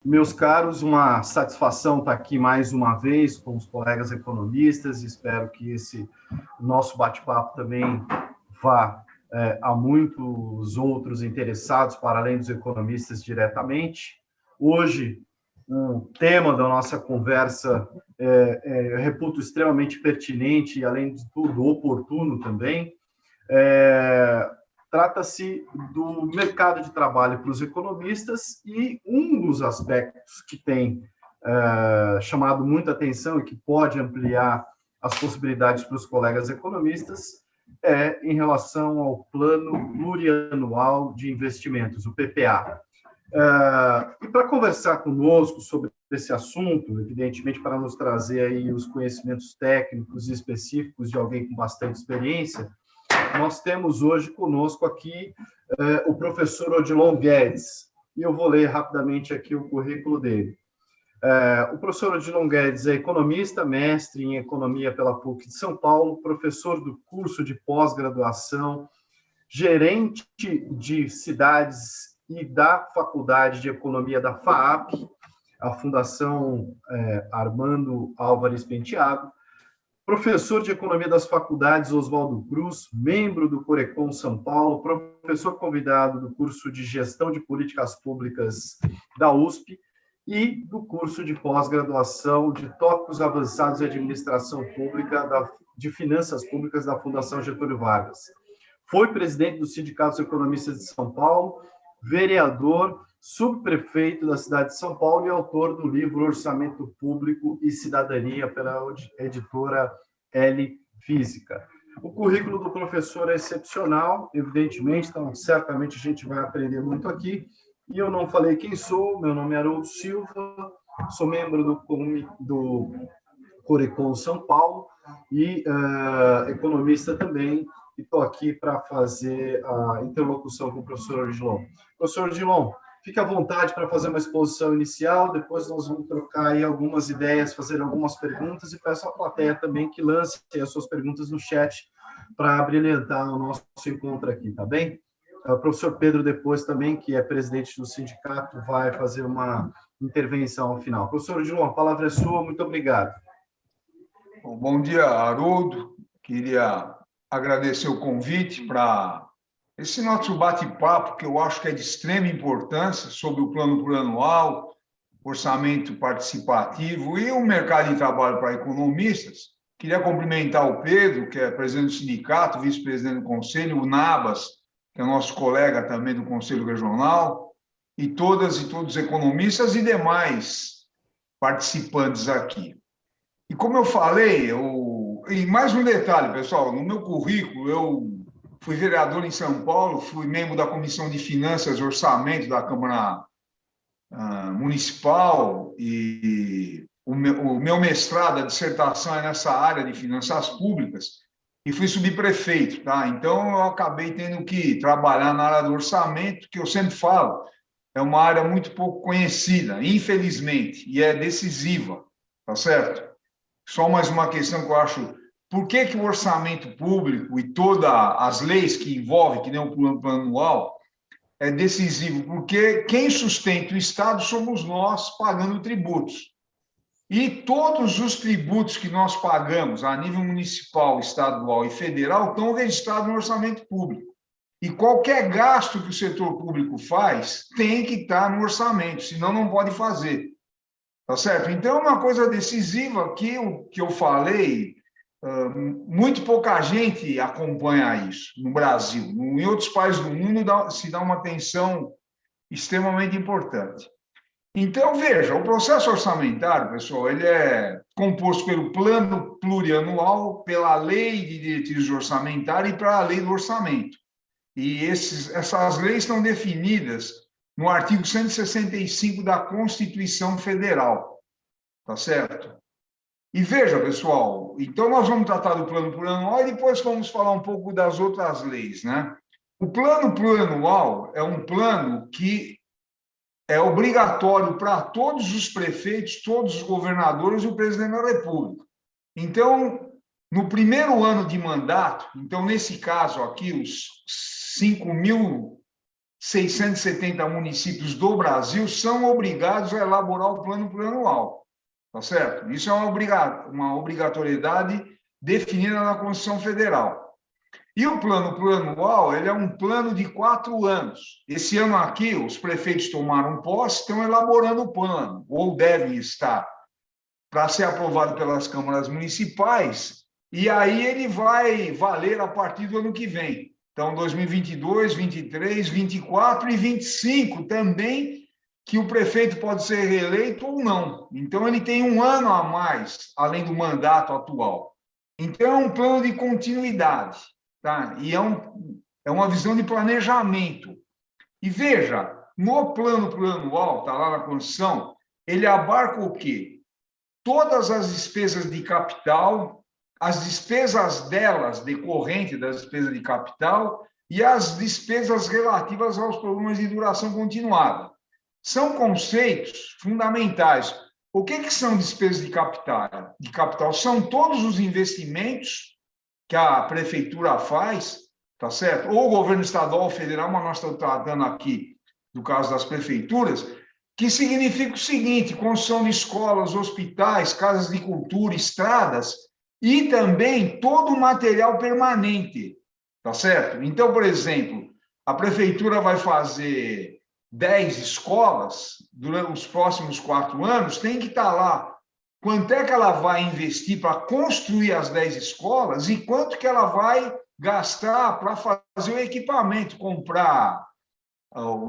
Meus caros, uma satisfação estar aqui mais uma vez com os colegas economistas. Espero que esse nosso bate-papo também vá a muitos outros interessados, para além dos economistas diretamente. Hoje, o tema da nossa conversa eu reputo extremamente pertinente e, além de tudo, oportuno também. Trata-se do mercado de trabalho para os economistas e um dos aspectos que tem chamado muita atenção e que pode ampliar as possibilidades para os colegas economistas é em relação ao Plano Plurianual de Investimentos, o PPA. E para conversar conosco sobre esse assunto, evidentemente para nos trazer aí os conhecimentos técnicos e específicos de alguém com bastante experiência, nós temos hoje conosco aqui o professor Odilon Guedes, e eu vou ler rapidamente aqui o currículo dele. O professor Odilon Guedes é economista, mestre em economia pela PUC de São Paulo, professor do curso de pós-graduação, gerente de cidades e da Faculdade de Economia da FAAP, a Fundação Armando Álvares Penteado, professor de Economia das Faculdades Oswaldo Cruz, membro do Corecon São Paulo, professor convidado do curso de Gestão de Políticas Públicas da USP e do curso de pós-graduação de Tópicos Avançados de Administração Pública, de Finanças Públicas da Fundação Getúlio Vargas. Foi presidente do Sindicato dos Economistas de São Paulo, vereador, subprefeito da cidade de São Paulo e autor do livro Orçamento Público e Cidadania, pela editora L Física. O currículo do professor é excepcional, evidentemente, então certamente a gente vai aprender muito aqui. E eu não falei quem sou, meu nome é Haroldo Silva, sou membro do Corecon São Paulo e economista também, e estou aqui para fazer a interlocução com o professor Odilon. Professor Odilon, fique à vontade para fazer uma exposição inicial, depois nós vamos trocar aí algumas ideias, fazer algumas perguntas, e peço à plateia também que lance as suas perguntas no chat para brilhantar o nosso encontro aqui, tá bem? O professor Pedro, depois também, que é presidente do sindicato, vai fazer uma intervenção ao final. Professor Odilon, a palavra é sua, muito obrigado. Bom dia, Haroldo. Queria agradecer o convite para esse nosso bate-papo, que eu acho que é de extrema importância, sobre o plano plurianual, orçamento participativo e o mercado de trabalho para economistas. Queria cumprimentar o Pedro, que é presidente do sindicato, vice-presidente do conselho, o Nabas, que é nosso colega também do Conselho Regional, e todas e todos os economistas e demais participantes aqui. E como eu falei, e mais um detalhe, pessoal, no meu currículo, eu fui vereador em São Paulo, fui membro da Comissão de Finanças e Orçamento da Câmara Municipal, e o meu mestrado, a dissertação é nessa área de finanças públicas, e fui subprefeito, tá? Então, eu acabei tendo que trabalhar na área do orçamento, que eu sempre falo, é uma área muito pouco conhecida, infelizmente, e é decisiva, tá certo? Só mais uma questão que eu acho: por que o orçamento público e todas as leis que envolvem, que nem o plano anual, é decisivo? Porque quem sustenta o Estado somos nós, pagando tributos. E todos os tributos que nós pagamos a nível municipal, estadual e federal estão registrados no orçamento público. E qualquer gasto que o setor público faz tem que estar no orçamento, senão não pode fazer. Tá certo? Então, é uma coisa decisiva que eu falei, muito pouca gente acompanha isso no Brasil. Em outros países do mundo se dá uma atenção extremamente importante. Então, veja, o processo orçamentário, pessoal, ele é composto pelo plano plurianual, pela lei de diretrizes orçamentárias e pela lei do orçamento. E essas leis estão definidas no artigo 165 da Constituição Federal, tá certo? E veja, pessoal, então nós vamos tratar do plano plurianual e depois vamos falar um pouco das outras leis, né? O plano plurianual é um plano que é obrigatório para todos os prefeitos, todos os governadores e o presidente da República. Então, no primeiro ano de mandato, então nesse caso aqui, os 5.000 670 municípios do Brasil são obrigados a elaborar o plano plurianual, tá certo? Isso é uma obrigatoriedade definida na Constituição Federal. E o plano plurianual, ele é um plano de 4 anos. Esse ano aqui, os prefeitos tomaram posse, estão elaborando o plano, ou devem estar, para ser aprovado pelas câmaras municipais, e aí ele vai valer a partir do ano que vem. Então, 2022, 23, 24 e 25 também, que o prefeito pode ser reeleito ou não. Então, ele tem 1 ano a mais, além do mandato atual. Então, é um plano de continuidade, tá? E é uma visão de planejamento. E veja, no plano plurianual, está lá na Constituição, ele abarca o quê? Todas as despesas de capital, as despesas delas decorrentes das despesas de capital e as despesas relativas aos programas de duração continuada. São conceitos fundamentais. O que são despesas de capital? De capital são todos os investimentos que a prefeitura faz, tá certo? Ou o governo estadual ou federal, mas nós estamos tratando aqui do caso das prefeituras, que significa o seguinte: construção de escolas, hospitais, casas de cultura, estradas, e também todo o material permanente, tá certo? Então, por exemplo, a prefeitura vai fazer 10 escolas durante os próximos 4 anos, tem que estar lá quanto é que ela vai investir para construir as 10 escolas e quanto que ela vai gastar para fazer o equipamento, comprar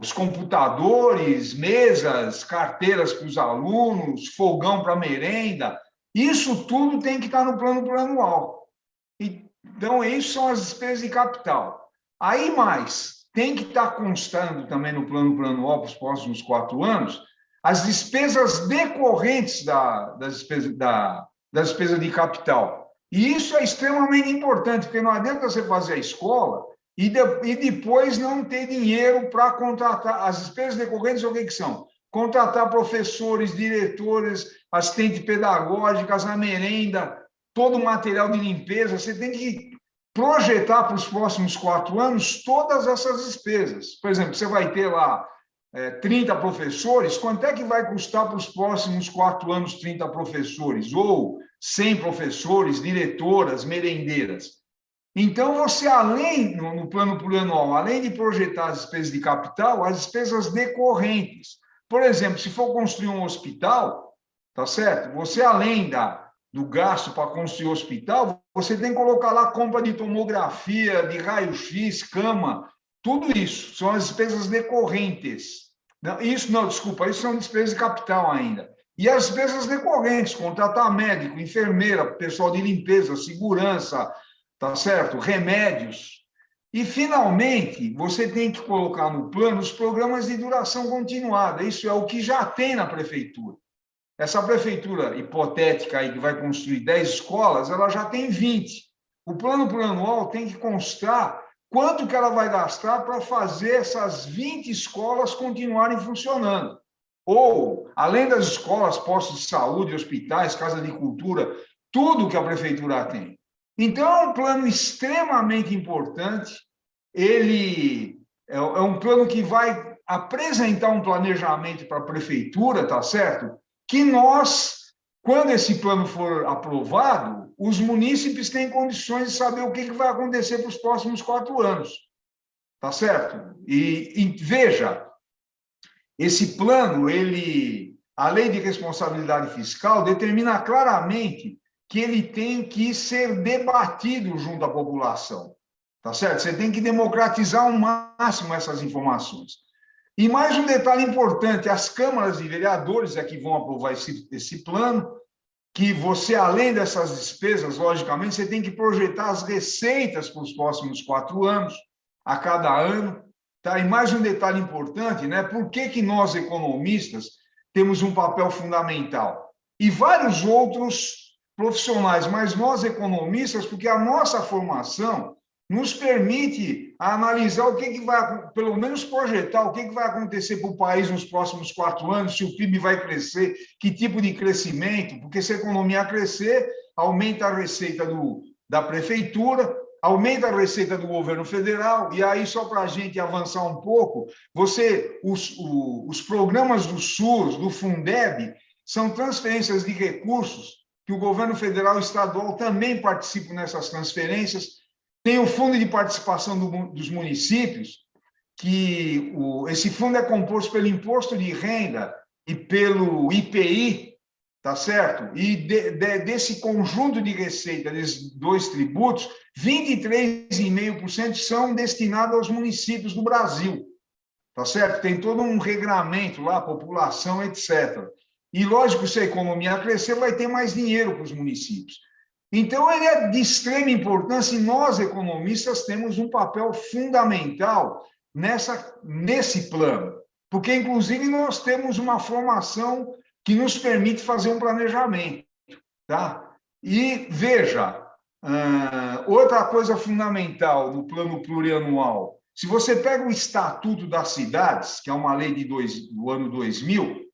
os computadores, mesas, carteiras para os alunos, fogão para merenda. Isso tudo tem que estar no plano plurianual. Então, isso são as despesas de capital. Aí mais, tem que estar constando também no plano plurianual para os próximos 4 anos as despesas decorrentes das despesas de capital. E isso é extremamente importante, porque não adianta você fazer a escola e depois não ter dinheiro para contratar. As despesas decorrentes, o que são? Contratar professores, diretores, assistentes pedagógicas, a merenda, todo o material de limpeza. Você tem que projetar para os próximos 4 anos todas essas despesas. Por exemplo, você vai ter lá 30 professores, quanto é que vai custar para os próximos 4 anos 30 professores? Ou 100 professores, diretoras, merendeiras. Então, você, além, no plano plurianual, além de projetar as despesas de capital, as despesas decorrentes. Por exemplo, se for construir um hospital, tá certo? Você, além do gasto para construir o hospital, você tem que colocar lá compra de tomografia, de raio-x, cama, tudo isso são as despesas decorrentes. Isso são despesas de capital ainda. E as despesas decorrentes, contratar médico, enfermeira, pessoal de limpeza, segurança, tá certo? Remédios. E, finalmente, você tem que colocar no plano os programas de duração continuada. Isso é o que já tem na prefeitura. Essa prefeitura hipotética aí que vai construir 10 escolas, ela já tem 20. O plano plurianual tem que constar quanto que ela vai gastar para fazer essas 20 escolas continuarem funcionando. Ou, além das escolas, postos de saúde, hospitais, casa de cultura, tudo que a prefeitura tem. Então, é um plano extremamente importante. Ele é um plano que vai apresentar um planejamento para a prefeitura, tá certo? Que nós, quando esse plano for aprovado, os munícipes têm condições de saber o que vai acontecer para os próximos 4 anos. Tá certo? E veja, esse plano, a lei de responsabilidade fiscal determina claramente que ele tem que ser debatido junto à população. Tá certo? Você tem que democratizar ao máximo essas informações. E mais um detalhe importante, as câmaras de vereadores é que vão aprovar esse plano, que você, além dessas despesas, logicamente, você tem que projetar as receitas para os próximos 4 anos, a cada ano. Tá? E mais um detalhe importante, né? Por que nós, economistas, temos um papel fundamental? E vários outros profissionais, mas nós, economistas, porque a nossa formação nos permite analisar o que vai, pelo menos projetar o que vai acontecer para o país nos próximos 4 anos, se o PIB vai crescer, que tipo de crescimento, porque se a economia crescer, aumenta a receita da prefeitura, aumenta a receita do governo federal, e aí, só para a gente avançar um pouco, os programas do SUS, do Fundeb, são transferências de recursos que o governo federal e estadual também participam nessas transferências. Tem o Fundo de Participação dos Municípios, que esse fundo é composto pelo imposto de renda e pelo IPI, tá certo? E desse conjunto de receita, desses dois tributos, 23,5% são destinados aos municípios do Brasil, tá certo? Tem todo um regramento lá, população, etc. E, lógico, se a economia crescer, vai ter mais dinheiro para os municípios. Então, ele é de extrema importância e nós, economistas, temos um papel fundamental nesse plano, porque, inclusive, nós temos uma formação que nos permite fazer um planejamento. Tá? E, veja, outra coisa fundamental no plano plurianual, se você pega o Estatuto das Cidades, que é uma lei do ano 2000,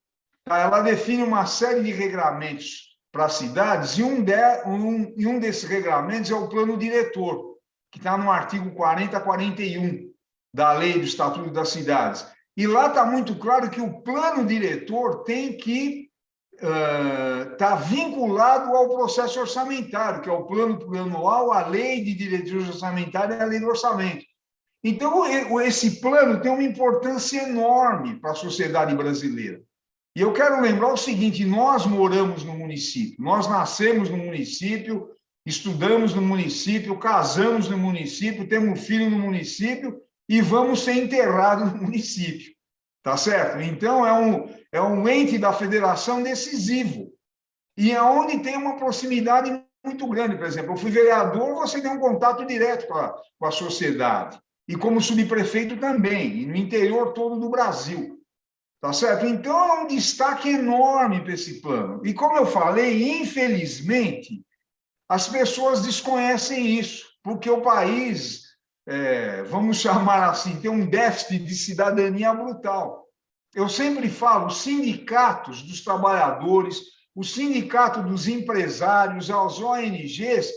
tá? Ela define uma série de regramentos para as cidades, e um desses regramentos é o plano diretor, que está no artigo 40 a 41 da lei do Estatuto das Cidades. E lá está muito claro que o plano diretor tem que estar vinculado ao processo orçamentário, que é o plano plurianual, a lei de diretrizes orçamentárias e a lei do orçamento. Então, esse plano tem uma importância enorme para a sociedade brasileira. E eu quero lembrar o seguinte: nós moramos no município, nós nascemos no município, estudamos no município, casamos no município, temos um filho no município e vamos ser enterrados no município, tá certo? Então, é um ente da federação decisivo, e aonde tem uma proximidade muito grande. Por exemplo, eu fui vereador, você tem um contato direto com a sociedade, e como subprefeito também, e no interior todo do Brasil. Tá certo? Então, é um destaque enorme para esse plano. E, como eu falei, infelizmente, as pessoas desconhecem isso, porque o país, vamos chamar assim, tem um déficit de cidadania brutal. Eu sempre falo, os sindicatos dos trabalhadores, o sindicato dos empresários, as ONGs,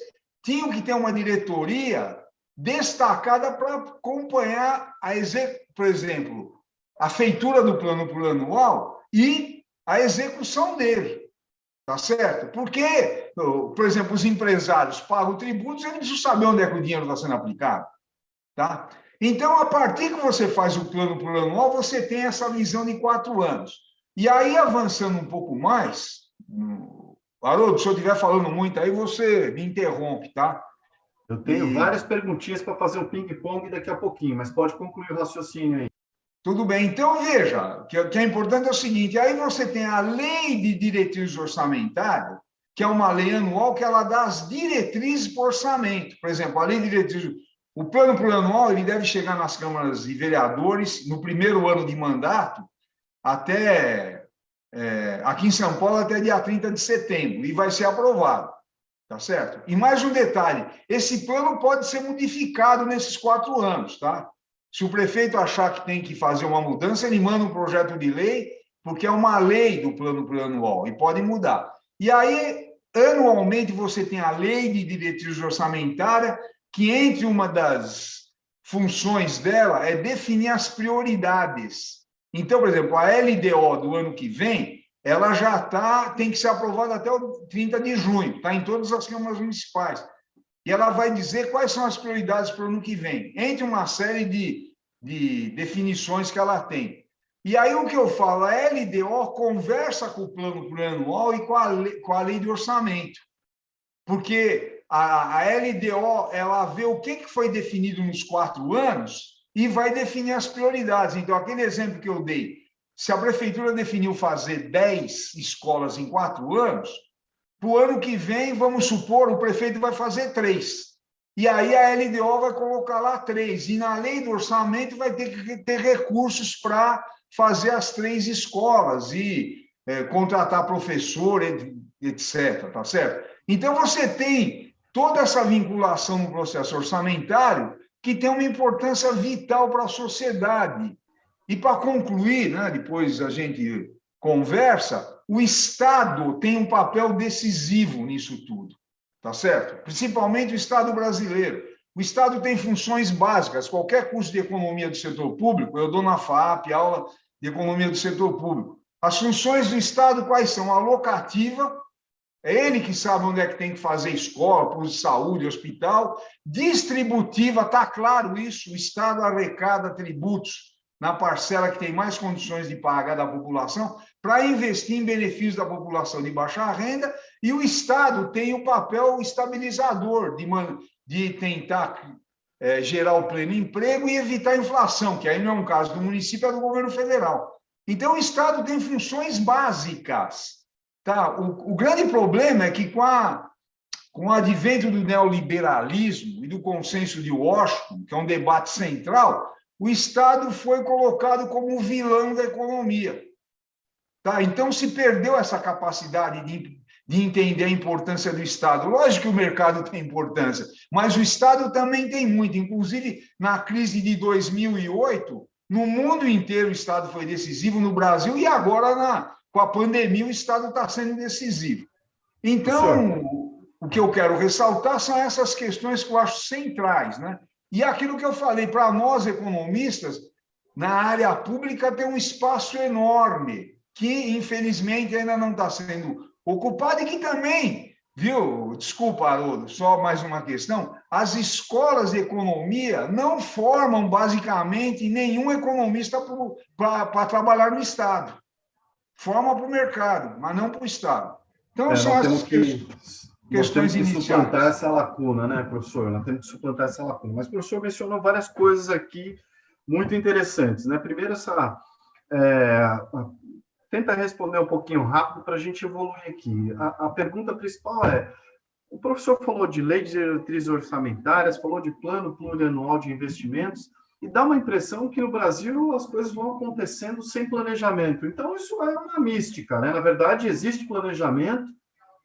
tinham que ter uma diretoria destacada para acompanhar por exemplo, a feitura do plano plurianual e a execução dele, tá certo? Porque, por exemplo, os empresários pagam tributos, eles precisam saber onde é que o dinheiro está sendo aplicado, tá? Então, a partir que você faz o plano plurianual, você tem essa visão de 4 anos. E aí, avançando um pouco mais, Haroldo, se eu estiver falando muito aí, você me interrompe, tá? Eu tenho várias perguntinhas para fazer um ping-pong daqui a pouquinho, mas pode concluir o raciocínio aí. Tudo bem. Então, veja, o que é importante é o seguinte: aí você tem a lei de diretrizes orçamentárias, que é uma lei anual que ela dá as diretrizes para o orçamento. Por exemplo, a lei de diretrizes, o plano plurianual, ele deve chegar nas câmaras de vereadores no primeiro ano de mandato, aqui em São Paulo, até dia 30 de setembro, e vai ser aprovado. Tá certo? E mais um detalhe: esse plano pode ser modificado nesses 4 anos, tá? Se o prefeito achar que tem que fazer uma mudança, ele manda um projeto de lei, porque é uma lei do plano plurianual, e pode mudar. E aí, anualmente, você tem a lei de diretrizes orçamentárias, que entre uma das funções dela é definir as prioridades. Então, por exemplo, a LDO do ano que vem, ela já tem que ser aprovada até o 30 de junho, está em todas as câmaras municipais. E ela vai dizer quais são as prioridades para o ano que vem, entre uma série de definições que ela tem. E aí o que eu falo, a LDO conversa com o plano plurianual e com a lei de orçamento, porque a LDO ela vê o que foi definido nos 4 anos e vai definir as prioridades. Então, aquele exemplo que eu dei, se a prefeitura definiu fazer 10 escolas em 4 anos, para o ano que vem, vamos supor, o prefeito vai fazer 3. E aí a LDO vai colocar lá 3. E na lei do orçamento vai ter que ter recursos para fazer as 3 escolas e contratar professor, etc. Tá certo? Então, você tem toda essa vinculação no processo orçamentário que tem uma importância vital para a sociedade. E para concluir, né, depois a gente conversa, o Estado tem um papel decisivo nisso tudo, tá certo? Principalmente o Estado brasileiro. O Estado tem funções básicas. Qualquer curso de economia do setor público, eu dou na FAP aula de economia do setor público. As funções do Estado quais são? Alocativa, é ele que sabe onde é que tem que fazer escola, plano de saúde, hospital. Distributiva, está claro isso, o Estado arrecada tributos na parcela que tem mais condições de pagar da população para investir em benefícios da população de baixa renda, e o Estado tem o papel estabilizador de tentar gerar o pleno emprego e evitar a inflação, que aí não é um caso do município, é do governo federal. Então, o Estado tem funções básicas. Tá? O grande problema é que, com o advento do neoliberalismo e do consenso de Washington, que é um debate central, o Estado foi colocado como o vilão da economia. Tá? Então, se perdeu essa capacidade de entender a importância do Estado. Lógico que o mercado tem importância, mas o Estado também tem muito. Inclusive, na crise de 2008, no mundo inteiro o Estado foi decisivo, no Brasil, e agora, com a pandemia, o Estado está sendo decisivo. Então, o que eu quero ressaltar são essas questões que eu acho centrais, né? E aquilo que eu falei, para nós economistas, na área pública tem um espaço enorme, que infelizmente ainda não está sendo ocupado, e que também, viu? Desculpa, Haroldo, só mais uma questão. As escolas de economia não formam basicamente nenhum economista para trabalhar no Estado. Forma para o mercado, mas não para o Estado. Então, são essas questões iniciais. Suplantar essa lacuna, né, professor? Nós temos que suplantar essa lacuna. Mas o professor mencionou várias coisas aqui muito interessantes, né? Primeiro, tenta responder um pouquinho rápido para a gente evoluir aqui. A pergunta principal é: o professor falou de lei de diretrizes orçamentárias, falou de plano plurianual de investimentos, e dá uma impressão que no Brasil as coisas vão acontecendo sem planejamento. Então, isso é uma mística, né? Na verdade, existe planejamento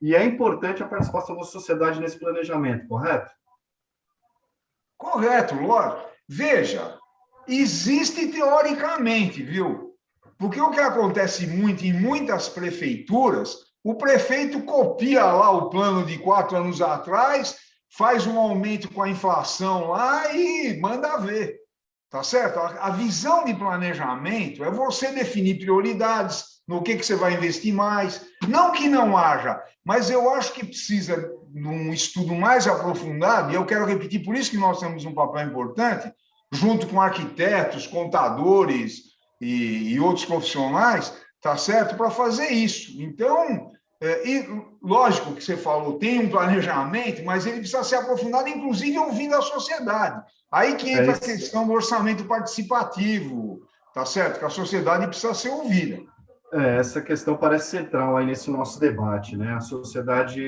e é importante a participação da sociedade nesse planejamento, correto? Correto, lógico. Veja, existe teoricamente, viu? Porque o que acontece muito em muitas prefeituras, o prefeito copia lá o plano de 4 anos atrás, faz um aumento com a inflação lá e manda ver. Tá certo? A visão de planejamento é você definir prioridades, no que você vai investir mais. Não que não haja, mas eu acho que precisa de um estudo mais aprofundado, e eu quero repetir, por isso que nós temos um papel importante, junto com arquitetos, contadores e outros profissionais, tá certo? Para fazer isso. Então, lógico que você falou, tem um planejamento, mas ele precisa ser aprofundado, inclusive ouvindo a sociedade. Aí que entra a questão do orçamento participativo, tá certo? Que a sociedade precisa ser ouvida. Essa questão parece central aí nesse nosso debate, né? A sociedade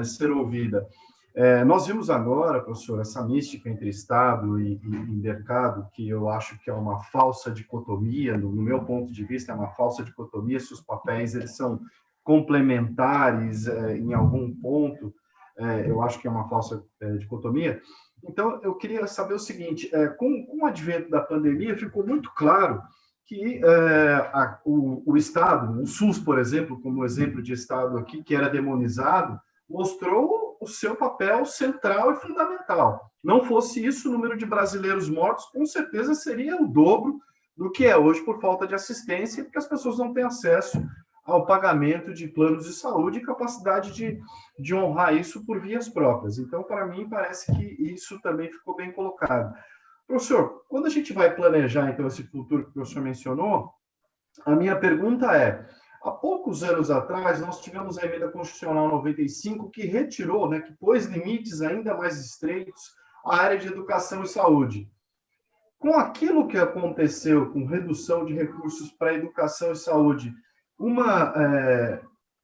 ser ouvida. Nós vimos agora, professor, essa mística entre Estado e mercado, que eu acho que é uma falsa dicotomia, no meu ponto de vista, é uma falsa dicotomia, se os papéis eles são complementares em algum ponto, eu acho que é uma falsa dicotomia. Então, eu queria saber o seguinte, com o advento da pandemia, ficou muito claro que o Estado, o SUS, por exemplo, como exemplo de Estado aqui, que era demonizado, mostrou o seu papel central e fundamental. Não fosse isso, o número de brasileiros mortos, com certeza, seria o dobro do que é hoje por falta de assistência, porque as pessoas não têm acesso ao pagamento de planos de saúde e capacidade de honrar isso por vias próprias. Então, para mim, parece que isso também ficou bem colocado. Professor, quando a gente vai planejar, então, esse futuro que o professor mencionou, a minha pergunta é: há poucos anos atrás, nós tivemos a Emenda Constitucional 95, que retirou, né, que pôs limites ainda mais estreitos à área de educação e saúde. Com aquilo que aconteceu, com redução de recursos para educação e saúde,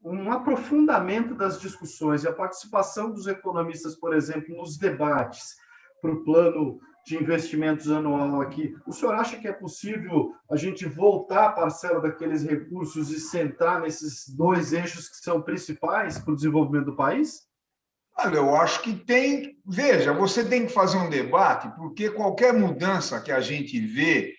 um aprofundamento das discussões e a participação dos economistas, por exemplo, nos debates para o plano de investimentos anual aqui, o senhor acha que é possível a gente voltar a parcela daqueles recursos e centrar nesses dois eixos que são principais para o desenvolvimento do país? Olha, eu acho que tem. Veja, você tem que fazer um debate, porque qualquer mudança que a gente vê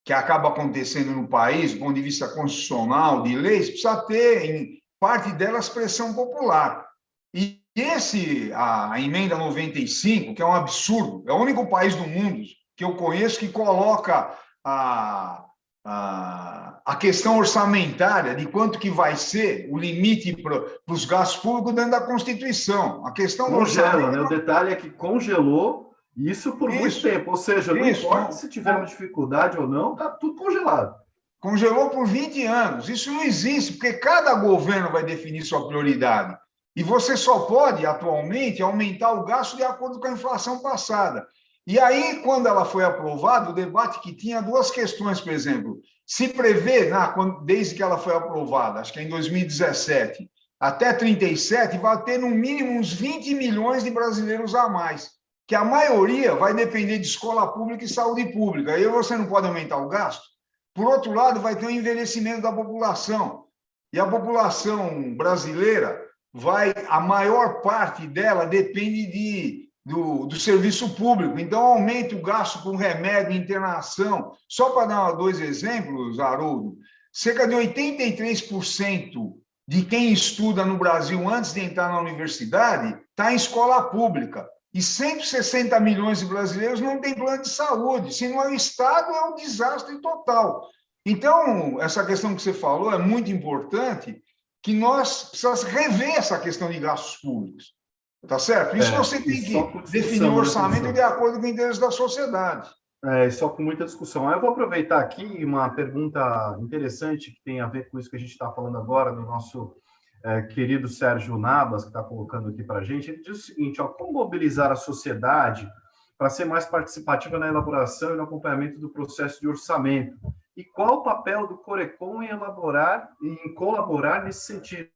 que acaba acontecendo no país, do ponto de vista constitucional, de leis, precisa ter, em parte delas, pressão popular. E a emenda 95, que é um absurdo, é o único país do mundo que eu conheço que coloca a questão orçamentária de quanto que vai ser o limite para os gastos públicos dentro da Constituição. A questão do Congela, né? orçamento... O detalhe é que congelou isso por muito tempo. Ou seja, não importa se tivermos dificuldade ou não, está tudo congelado. Congelou por 20 anos. Isso não existe, porque cada governo vai definir sua prioridade. E você só pode, atualmente, aumentar o gasto de acordo com a inflação passada. E aí, quando ela foi aprovada, o debate que tinha duas questões, por exemplo, se prevê, desde que ela foi aprovada, acho que é em 2017, até 37, vai ter no mínimo uns 20 milhões de brasileiros a mais, que a maioria vai depender de escola pública e saúde pública. Aí você não pode aumentar o gasto. Por outro lado, vai ter um envelhecimento da população. E a população brasileira a maior parte dela depende do serviço público. Então, aumenta o gasto com remédio, internação. Só para dar dois exemplos, Haroldo, cerca de 83% de quem estuda no Brasil antes de entrar na universidade está em escola pública. E 160 milhões de brasileiros não têm plano de saúde. Se não é o Estado, é um desastre total. Então, essa questão que você falou é muito importante, que nós precisamos rever essa questão de gastos públicos. Tá certo? Isso você tem que definir o orçamento de acordo com o interesse da sociedade. Só com muita discussão. Eu vou aproveitar aqui uma pergunta interessante que tem a ver com isso que a gente está falando agora, do nosso querido Sérgio Nabas, que está colocando aqui para a gente. Ele diz o seguinte: como mobilizar a sociedade para ser mais participativa na elaboração e no acompanhamento do processo de orçamento? E qual o papel do Corecon em colaborar nesse sentido?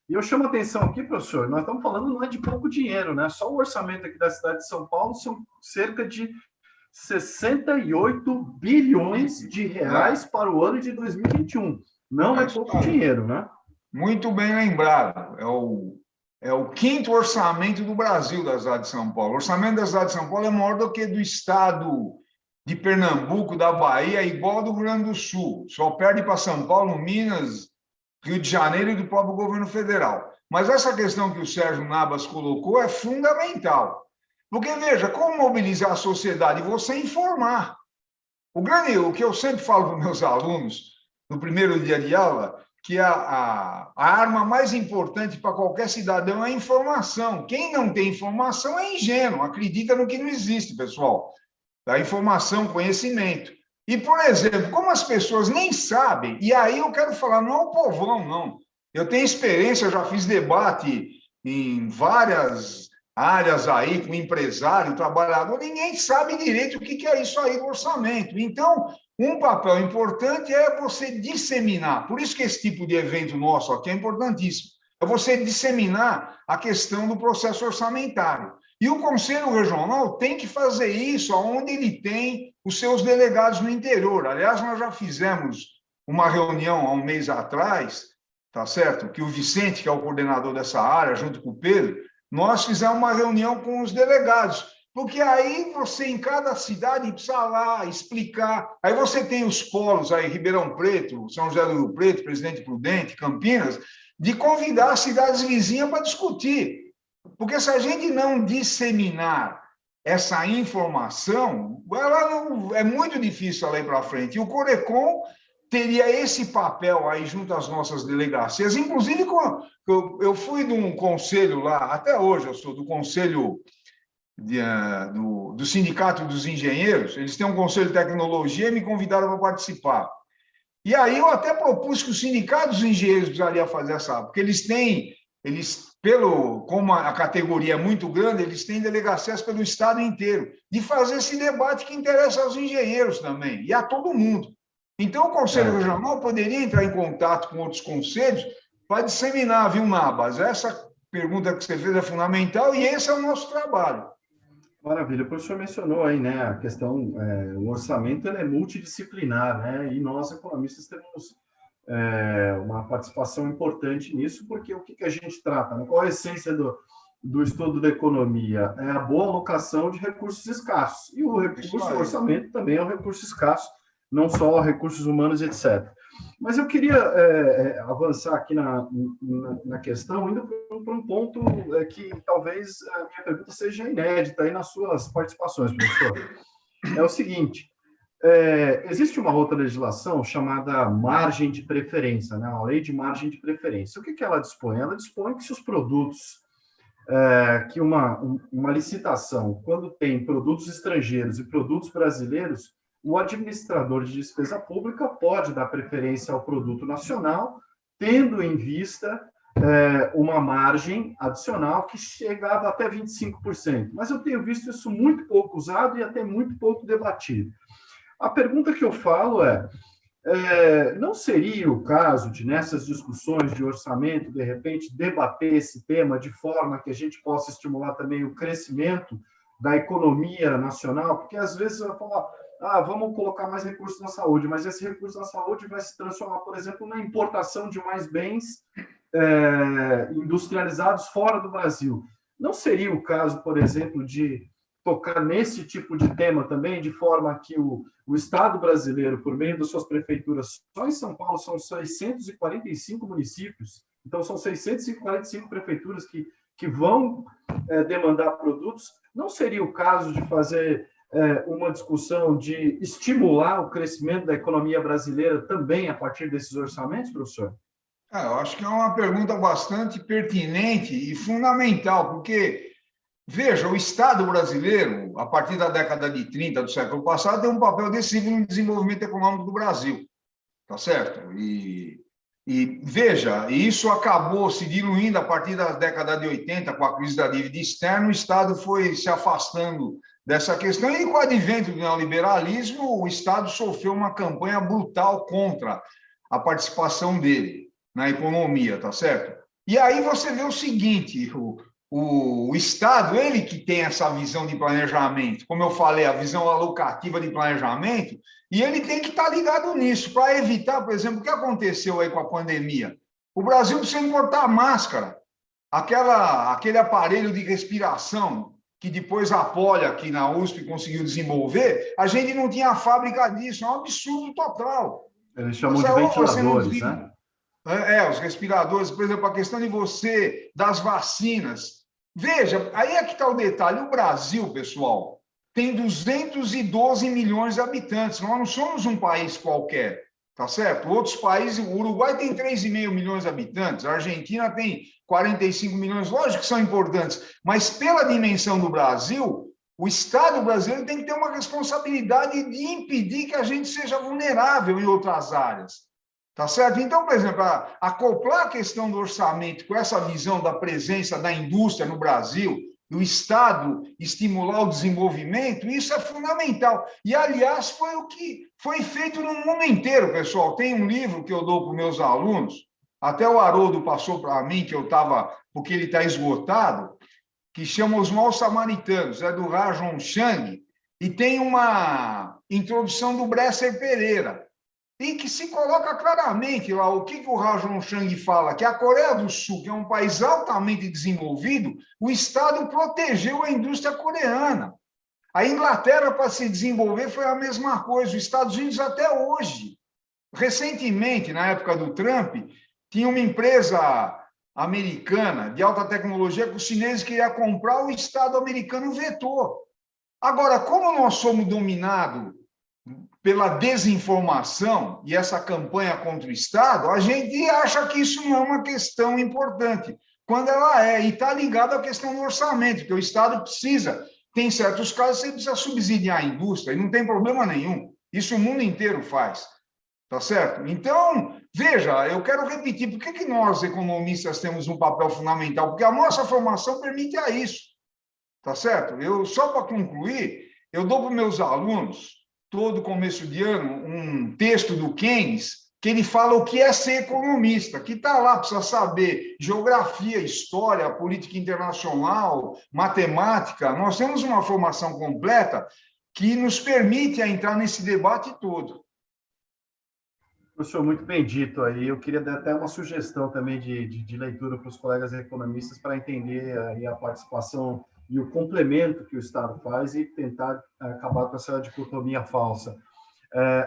E eu chamo a atenção aqui, professor, nós estamos falando não é de pouco dinheiro, né? Só o orçamento aqui da cidade de São Paulo são cerca de 68 bilhões de reais para o ano de 2021. Não é pouco dinheiro, né? Muito bem lembrado. É o quinto orçamento do Brasil da cidade de São Paulo. O orçamento da cidade de São Paulo é maior do que do estado de Pernambuco, da Bahia, igual ao do Rio Grande do Sul. Só perde para São Paulo, Minas, Rio de Janeiro e do próprio governo federal. Mas essa questão que o Sérgio Nabas colocou é fundamental. Porque, veja, como mobilizar a sociedade? Você informar. O que eu sempre falo para os meus alunos, no primeiro dia de aula, que a arma mais importante para qualquer cidadão é a informação. Quem não tem informação é ingênuo, acredita no que não existe, pessoal. A informação, conhecimento. E, por exemplo, como as pessoas nem sabem, e aí eu quero falar, não é o povão, não. Eu tenho experiência, eu já fiz debate em várias áreas aí, com empresário, trabalhador, ninguém sabe direito o que é isso aí do orçamento. Então, um papel importante é você disseminar. Por isso que esse tipo de evento nosso aqui é importantíssimo. É você disseminar a questão do processo orçamentário. E o Conselho Regional tem que fazer isso onde ele tem os seus delegados no interior. Aliás, nós já fizemos uma reunião há um mês atrás, tá certo? Que o Vicente, que é o coordenador dessa área, junto com o Pedro, nós fizemos uma reunião com os delegados, porque aí você, em cada cidade, precisa lá explicar. Aí você tem os polos aí, Ribeirão Preto, São José do Rio Preto, Presidente Prudente, Campinas, de convidar as cidades vizinhas para discutir. Porque se a gente não disseminar essa informação, é muito difícil ela ir para frente. E o Corecon teria esse papel aí junto às nossas delegacias. Inclusive, eu fui de um conselho lá, até hoje eu sou do conselho do Sindicato dos Engenheiros, eles têm um conselho de tecnologia e me convidaram para participar. E aí eu até propus que o Sindicato dos Engenheiros precisaria fazer essa, porque como a categoria é muito grande, eles têm delegacias pelo estado inteiro, de fazer esse debate que interessa aos engenheiros também, e a todo mundo. Então, o Conselho Regional poderia entrar em contato com outros conselhos para disseminar, viu, Nabas? Essa pergunta que você fez é fundamental e esse é o nosso trabalho. Maravilha. O professor mencionou aí, né, a questão, o orçamento ele é multidisciplinar, né, e nós, economistas, temos uma participação importante nisso, porque o que a gente trata, né? Qual a essência do estudo da economia? É a boa alocação de recursos escassos. E o orçamento também é um recurso escasso não só recursos humanos, etc. Mas eu queria avançar aqui na questão, indo para um ponto que talvez a minha pergunta seja inédita aí nas suas participações, professor. É o seguinte, existe uma outra legislação chamada margem de preferência, né? A lei de margem de preferência. O que ela dispõe? Ela dispõe que se os produtos, que uma licitação, quando tem produtos estrangeiros e produtos brasileiros, o administrador de despesa pública pode dar preferência ao produto nacional, tendo em vista uma margem adicional que chegava até 25%. Mas eu tenho visto isso muito pouco usado e até muito pouco debatido. A pergunta que eu falo não seria o caso de, nessas discussões de orçamento, de repente, debater esse tema de forma que a gente possa estimular também o crescimento da economia nacional? Porque, às vezes, vai falar, vamos colocar mais recursos na saúde, mas esse recurso na saúde vai se transformar, por exemplo, na importação de mais bens industrializados fora do Brasil. Não seria o caso, por exemplo, de tocar nesse tipo de tema também, de forma que o Estado brasileiro, por meio das suas prefeituras, só em São Paulo são 645 municípios, então são 645 prefeituras que vão demandar produtos. Não seria o caso de fazer uma discussão de estimular o crescimento da economia brasileira também a partir desses orçamentos, professor? Eu acho que é uma pergunta bastante pertinente e fundamental, porque, veja, o Estado brasileiro, a partir da década de 30 do século passado, tem um papel decisivo no desenvolvimento econômico do Brasil, tá certo? E veja, isso acabou se diluindo a partir da década de 80, com a crise da dívida externa, o Estado foi se afastando dessa questão, e com o advento do neoliberalismo, o Estado sofreu uma campanha brutal contra a participação dele na economia, tá certo? E aí você vê o seguinte, o Estado, ele que tem essa visão de planejamento, como eu falei, a visão alocativa de planejamento, e ele tem que estar ligado nisso, para evitar, por exemplo, o que aconteceu aí com a pandemia. O Brasil precisa importar máscara, aquele aparelho de respiração que depois a Poli aqui na USP conseguiu desenvolver, a gente não tinha fábrica disso, é um absurdo total. Eles chamam de ventiladores, né? Os respiradores, por exemplo, a questão de das vacinas. Veja, aí é que está o detalhe. O Brasil, pessoal, tem 212 milhões de habitantes. Nós não somos um país qualquer, tá certo? Outros países, o Uruguai tem 3,5 milhões de habitantes, a Argentina tem 45 milhões, lógico que são importantes, mas pela dimensão do Brasil, o Estado brasileiro tem que ter uma responsabilidade de impedir que a gente seja vulnerável em outras áreas. Tá certo? Então, por exemplo, acoplar a questão do orçamento com essa visão da presença da indústria no Brasil, do Estado estimular o desenvolvimento, isso é fundamental. E, aliás, foi o que foi feito no mundo inteiro, pessoal. Tem um livro que eu dou para os meus alunos, até o Haroldo passou para mim, que eu estava, porque ele está esgotado, que chama Os Maus Samaritanos, é do Rajon Chang, e tem uma introdução do Bresser Pereira, e que se coloca claramente lá o que o Rajon Chang fala, que a Coreia do Sul, que é um país altamente desenvolvido, o Estado protegeu a indústria coreana. A Inglaterra, para se desenvolver, foi a mesma coisa, os Estados Unidos até hoje. Recentemente, na época do Trump, tinha uma empresa americana de alta tecnologia que os chineses queriam comprar, o Estado americano vetou. Agora, como nós somos dominados pela desinformação e essa campanha contra o Estado, a gente acha que isso não é uma questão importante, quando ela é, e está ligado à questão do orçamento, que o Estado precisa, tem certos casos, você precisa subsidiar a indústria, e não tem problema nenhum, isso o mundo inteiro faz, tá certo? Então, veja, eu quero repetir, por que nós, economistas, temos um papel fundamental? Porque a nossa formação permite a isso, tá certo? Só para concluir, eu dou para os meus alunos, todo começo de ano, um texto do Keynes, que ele fala o que é ser economista, que está lá, precisa saber geografia, história, política internacional, matemática. Nós temos uma formação completa que nos permite entrar nesse debate todo. Professor, muito bem dito aí. Eu queria dar até uma sugestão também de leitura para os colegas economistas para entender aí a participação e o complemento que o Estado faz e tentar acabar com essa dicotomia falsa.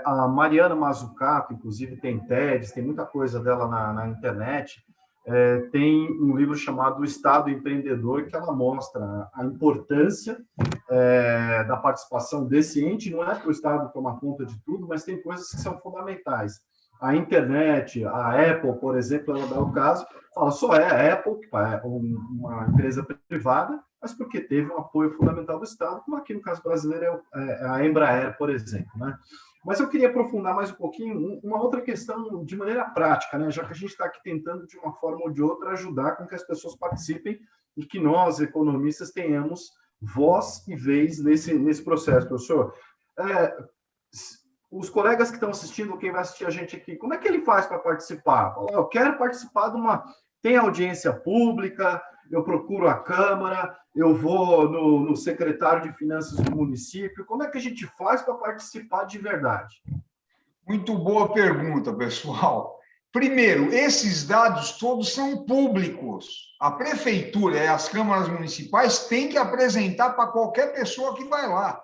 A Mariana Mazzucato, inclusive, tem TEDs, tem muita coisa dela na internet. Tem um livro chamado O Estado Empreendedor, que ela mostra a importância da participação desse ente. Não é para o Estado tomar conta de tudo, mas tem coisas que são fundamentais. A internet, a Apple, por exemplo, ela dá o caso, fala só é a Apple, que é uma empresa privada, mas porque teve um apoio fundamental do Estado, como aqui no caso brasileiro é a Embraer, por exemplo, né? Mas eu queria aprofundar mais um pouquinho uma outra questão de maneira prática, né? Já que a gente está aqui tentando, de uma forma ou de outra, ajudar com que as pessoas participem e que nós, economistas, tenhamos voz e vez nesse processo. Professor, os colegas que estão assistindo, quem vai assistir a gente aqui, como é que ele faz para participar? Eu quero participar de uma... Tem audiência pública, eu procuro a Câmara, eu vou no secretário de Finanças do município. Como é que a gente faz para participar de verdade? Muito boa pergunta, pessoal. Primeiro, esses dados todos são públicos. A prefeitura e as câmaras municipais têm que apresentar para qualquer pessoa que vai lá.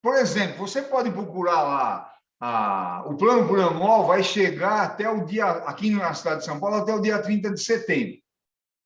Por exemplo, você pode procurar lá, o plano plurianual vai chegar até o dia, aqui na cidade de São Paulo, até o dia 30 de setembro.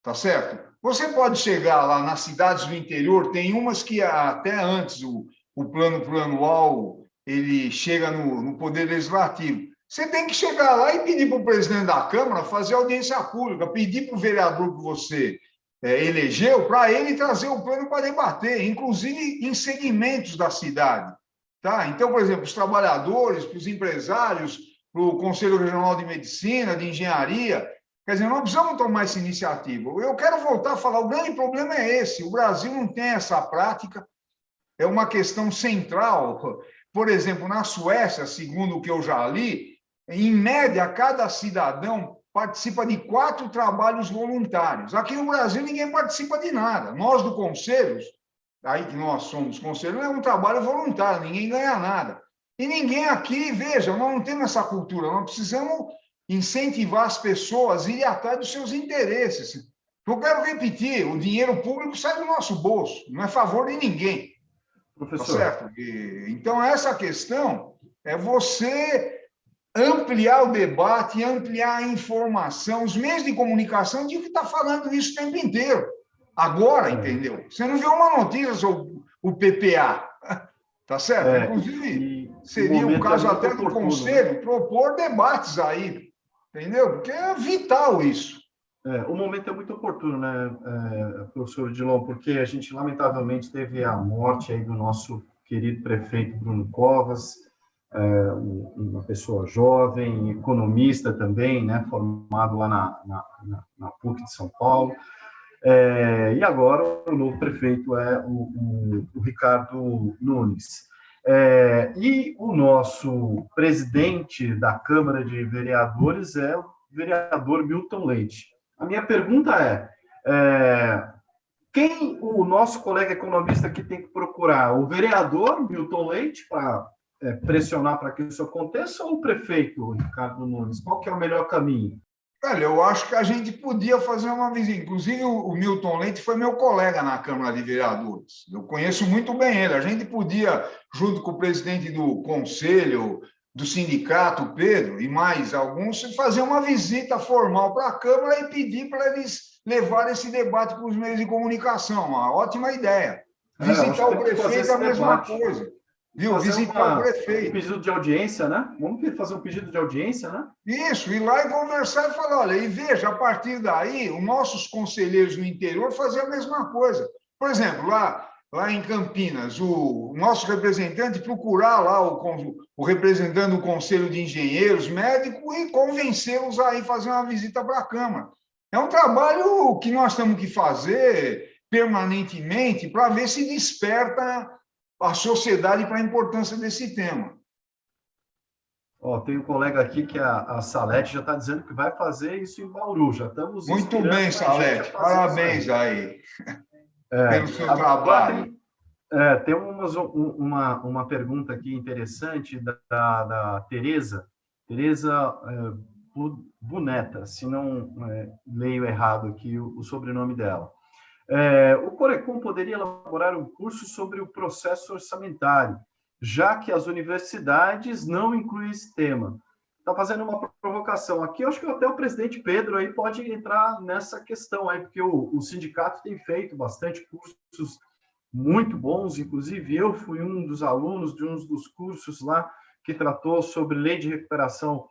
Tá certo? Você pode chegar lá nas cidades do interior, tem umas que até antes o plano plurianual ele chega no Poder Legislativo. Você tem que chegar lá e pedir para o presidente da Câmara fazer audiência pública, pedir para o vereador que você elegeu para ele trazer o plano para debater, inclusive em segmentos da cidade. Tá? Então, por exemplo, os trabalhadores, para os empresários, para o Conselho Regional de Medicina, de Engenharia. Quer dizer, nós precisamos tomar essa iniciativa. Eu quero voltar a falar, o grande problema é esse, o Brasil não tem essa prática, é uma questão central. Por exemplo, na Suécia, segundo o que eu já li, em média, cada cidadão participa de 4 trabalhos voluntários. Aqui no Brasil, ninguém participa de nada. Nós, do Conselho, aí que nós somos conselheiros, é um trabalho voluntário, ninguém ganha nada. E ninguém aqui, veja, nós não temos essa cultura, nós precisamos incentivar as pessoas a irem atrás dos seus interesses. Eu quero repetir, o dinheiro público sai do nosso bolso, não é favor de ninguém. Professor. Tá certo? Então, essa questão é você ampliar o debate, ampliar a informação. Os meios de comunicação tinham que estar falando isso o tempo inteiro. Agora, entendeu? Você não vê uma notícia sobre o PPA, tá certo? Inclusive, seria o caso até do Conselho propor debates aí, entendeu? Porque é vital isso. O momento é muito oportuno, né, professor Odilon, porque a gente, lamentavelmente, teve a morte aí do nosso querido prefeito Bruno Covas, uma pessoa jovem, economista também, né, formado lá na PUC de São Paulo. E agora o novo prefeito é o Ricardo Nunes. E o nosso presidente da Câmara de Vereadores é o vereador Milton Leite. A minha pergunta quem o nosso colega economista que tem que procurar? O vereador Milton Leite para pressionar para que isso aconteça ou o prefeito Ricardo Nunes? Qual que é o melhor caminho? Olha, eu acho que a gente podia fazer uma visita. Inclusive, o Milton Leite foi meu colega na Câmara de Vereadores. Eu conheço muito bem ele. A gente podia, junto com o presidente do Conselho, do sindicato, Pedro, e mais alguns, fazer uma visita formal para a Câmara e pedir para eles levarem esse debate para os meios de comunicação. Uma ótima ideia. Visitar o prefeito é a mesma coisa. Viu? Visitar o prefeito. Um pedido de audiência, né? Vamos fazer um pedido de audiência, né? Isso, ir lá e conversar e falar, olha, e veja, a partir daí, os nossos conselheiros no interior faziam a mesma coisa. Por exemplo, lá em Campinas, o nosso representante procurar lá o representante do Conselho de Engenheiros, médico, e convencê-los a ir fazer uma visita para a Câmara. É um trabalho que nós temos que fazer permanentemente para ver se desperta a sociedade para a importância desse tema. Tem um colega aqui que a Salete já está dizendo que vai fazer isso em Bauru. Já estamos muito bem, Salete. Parabéns aí. Pelo seu trabalho. Tem uma pergunta aqui interessante da Tereza Buneta, se não leio errado aqui o sobrenome dela. O Corecon poderia elaborar um curso sobre o processo orçamentário já que as universidades não incluem esse tema. Está fazendo uma provocação aqui, eu acho que até o presidente Pedro aí pode entrar nessa questão aí, porque o sindicato tem feito bastante cursos muito bons, inclusive eu fui um dos alunos de um dos cursos lá que tratou sobre lei de recuperação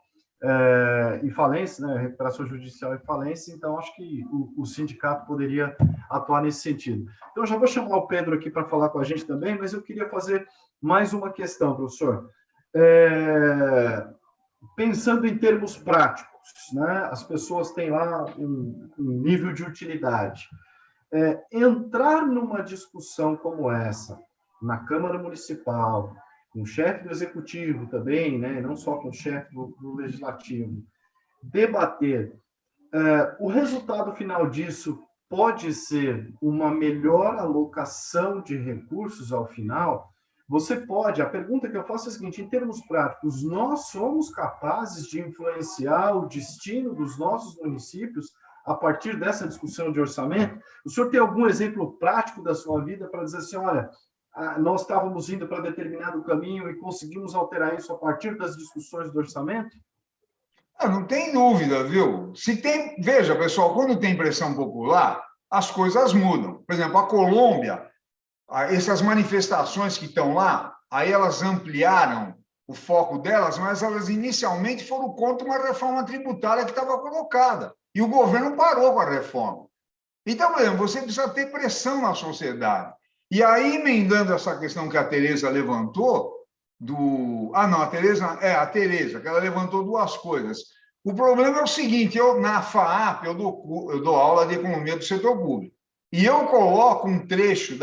e falência, né, recuperação judicial e falência, então acho que o sindicato poderia atuar nesse sentido. Então, já vou chamar o Pedro aqui para falar com a gente também, mas eu queria fazer mais uma questão, professor. Pensando em termos práticos, né, as pessoas têm lá um nível de utilidade. Entrar numa discussão como essa, na Câmara Municipal, com o chefe do Executivo também, né, não só com o chefe do Legislativo, debater, o resultado final disso pode ser uma melhor alocação de recursos ao final. Você pode, a pergunta que eu faço é a seguinte, em termos práticos, nós somos capazes de influenciar o destino dos nossos municípios a partir dessa discussão de orçamento? O senhor tem algum exemplo prático da sua vida para dizer assim, olha, nós estávamos indo para determinado caminho e conseguimos alterar isso a partir das discussões do orçamento? Não tem dúvida, viu? Veja, pessoal, quando tem pressão popular, as coisas mudam. Por exemplo, a Colômbia, essas manifestações que estão lá, aí elas ampliaram o foco delas, mas elas inicialmente foram contra uma reforma tributária que estava colocada. E o governo parou com a reforma. Então, por exemplo, você precisa ter pressão na sociedade. E aí, emendando essa questão que a Tereza levantou, a Tereza, que ela levantou duas coisas. O problema é o seguinte, na FAAP, eu dou aula de economia do setor público, e eu coloco um trecho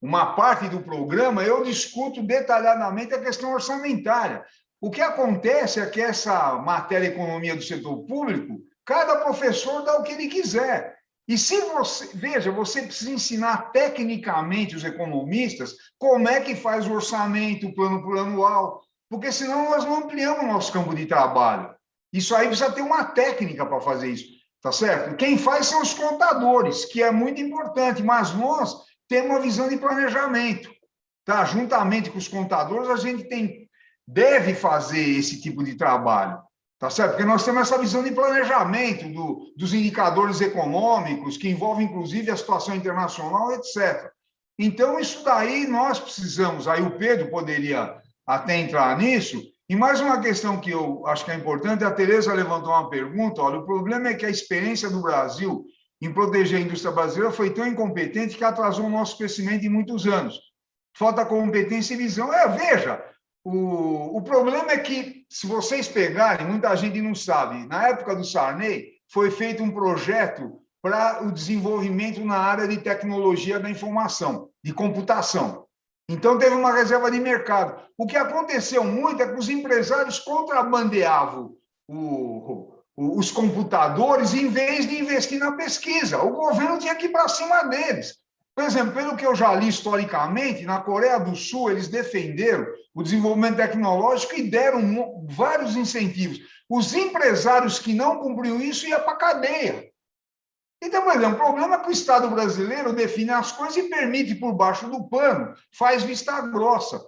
uma parte do programa, eu discuto detalhadamente a questão orçamentária. O que acontece é que essa matéria economia do setor público, cada professor dá o que ele quiser. E se você precisa ensinar tecnicamente os economistas como é que faz o orçamento, o plano plurianual, porque senão nós não ampliamos o nosso campo de trabalho. Isso aí precisa ter uma técnica para fazer isso, tá certo? Quem faz são os contadores, que é muito importante, mas nós temos uma visão de planejamento, tá? Juntamente com os contadores, a gente deve fazer esse tipo de trabalho. Tá certo? Porque nós temos essa visão de planejamento dos indicadores econômicos, que envolve, inclusive, a situação internacional, etc. Então, isso daí nós precisamos, aí o Pedro poderia até entrar nisso, e mais uma questão que eu acho que é importante, a Tereza levantou uma pergunta, olha, o problema é que a experiência do Brasil em proteger a indústria brasileira foi tão incompetente que atrasou o nosso crescimento em muitos anos. Falta competência e visão. Veja, o problema é que, se vocês pegarem, muita gente não sabe, na época do Sarney, foi feito um projeto para o desenvolvimento na área de tecnologia da informação, de computação. Então, teve uma reserva de mercado. O que aconteceu muito é que os empresários contrabandeavam os computadores em vez de investir na pesquisa. O governo tinha que ir para cima deles. Por exemplo, pelo que eu já li historicamente, na Coreia do Sul, eles defenderam o desenvolvimento tecnológico e deram vários incentivos. Os empresários que não cumpriam isso iam para a cadeia. Então, por exemplo, o problema é que o Estado brasileiro define as coisas e permite por baixo do pano, faz vista grossa,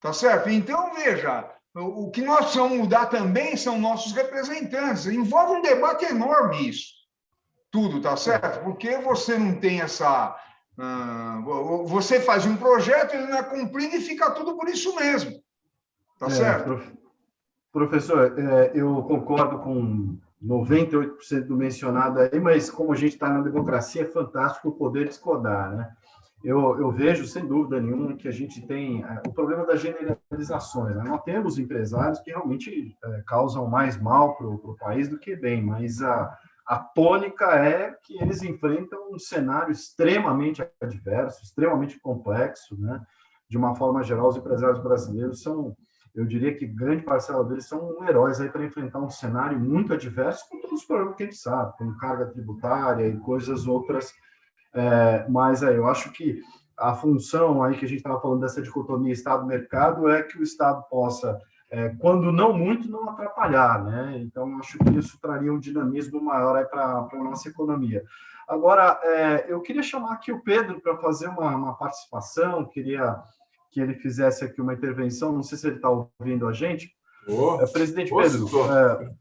tá certo? Então, veja, o que nós precisamos mudar também são nossos representantes. Envolve um debate enorme isso, tudo, tá certo? Porque você não tem essa... você faz um projeto, ele não é cumprido e fica tudo por isso mesmo. Tá certo? Professor, eu concordo com 98% do mencionado aí, mas como a gente está na democracia, é fantástico o poder discordar, né? Eu vejo, sem dúvida nenhuma, que a gente tem o problema das generalizações. Né? Nós temos empresários que realmente causam mais mal para o país do que bem, mas a tônica é que eles enfrentam um cenário extremamente adverso, extremamente complexo, né? De uma forma geral, os empresários brasileiros são, eu diria que grande parcela deles são heróis aí para enfrentar um cenário muito adverso, com todos os problemas que a gente sabe, com carga tributária e coisas outras. Mas aí eu acho que a função aí que a gente estava falando dessa dicotomia Estado-mercado é que o Estado possa quando não muito, não atrapalhar, né? Então, acho que isso traria um dinamismo maior para a nossa economia. Agora, eu queria chamar aqui o Pedro para fazer uma participação, queria que ele fizesse aqui uma intervenção, não sei se ele está ouvindo a gente. Presidente Pedro,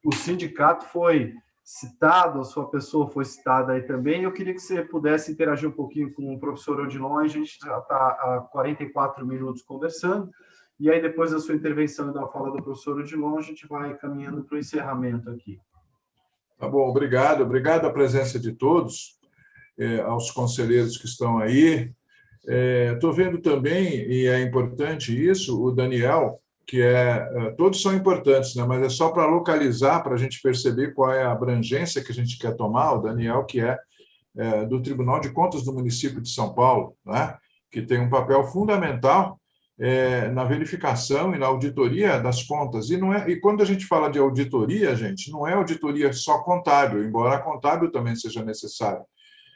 o sindicato foi citado, a sua pessoa foi citada aí também, eu queria que você pudesse interagir um pouquinho com o professor Odilon, a gente já está há 44 minutos conversando, e aí depois da sua intervenção e da fala do professor Odilon, a gente vai caminhando para o encerramento aqui. Tá bom, obrigado a presença de todos, aos conselheiros que estão aí. Estou vendo também, e é importante isso, o Daniel, que todos são importantes, né? Mas é só para localizar, para a gente perceber qual é a abrangência que a gente quer tomar. O Daniel, que é do Tribunal de Contas do município de São Paulo, né? Que tem um papel fundamental na verificação e na auditoria das contas. E quando a gente fala de auditoria, gente, não é auditoria só contábil, embora a contábil também seja necessária,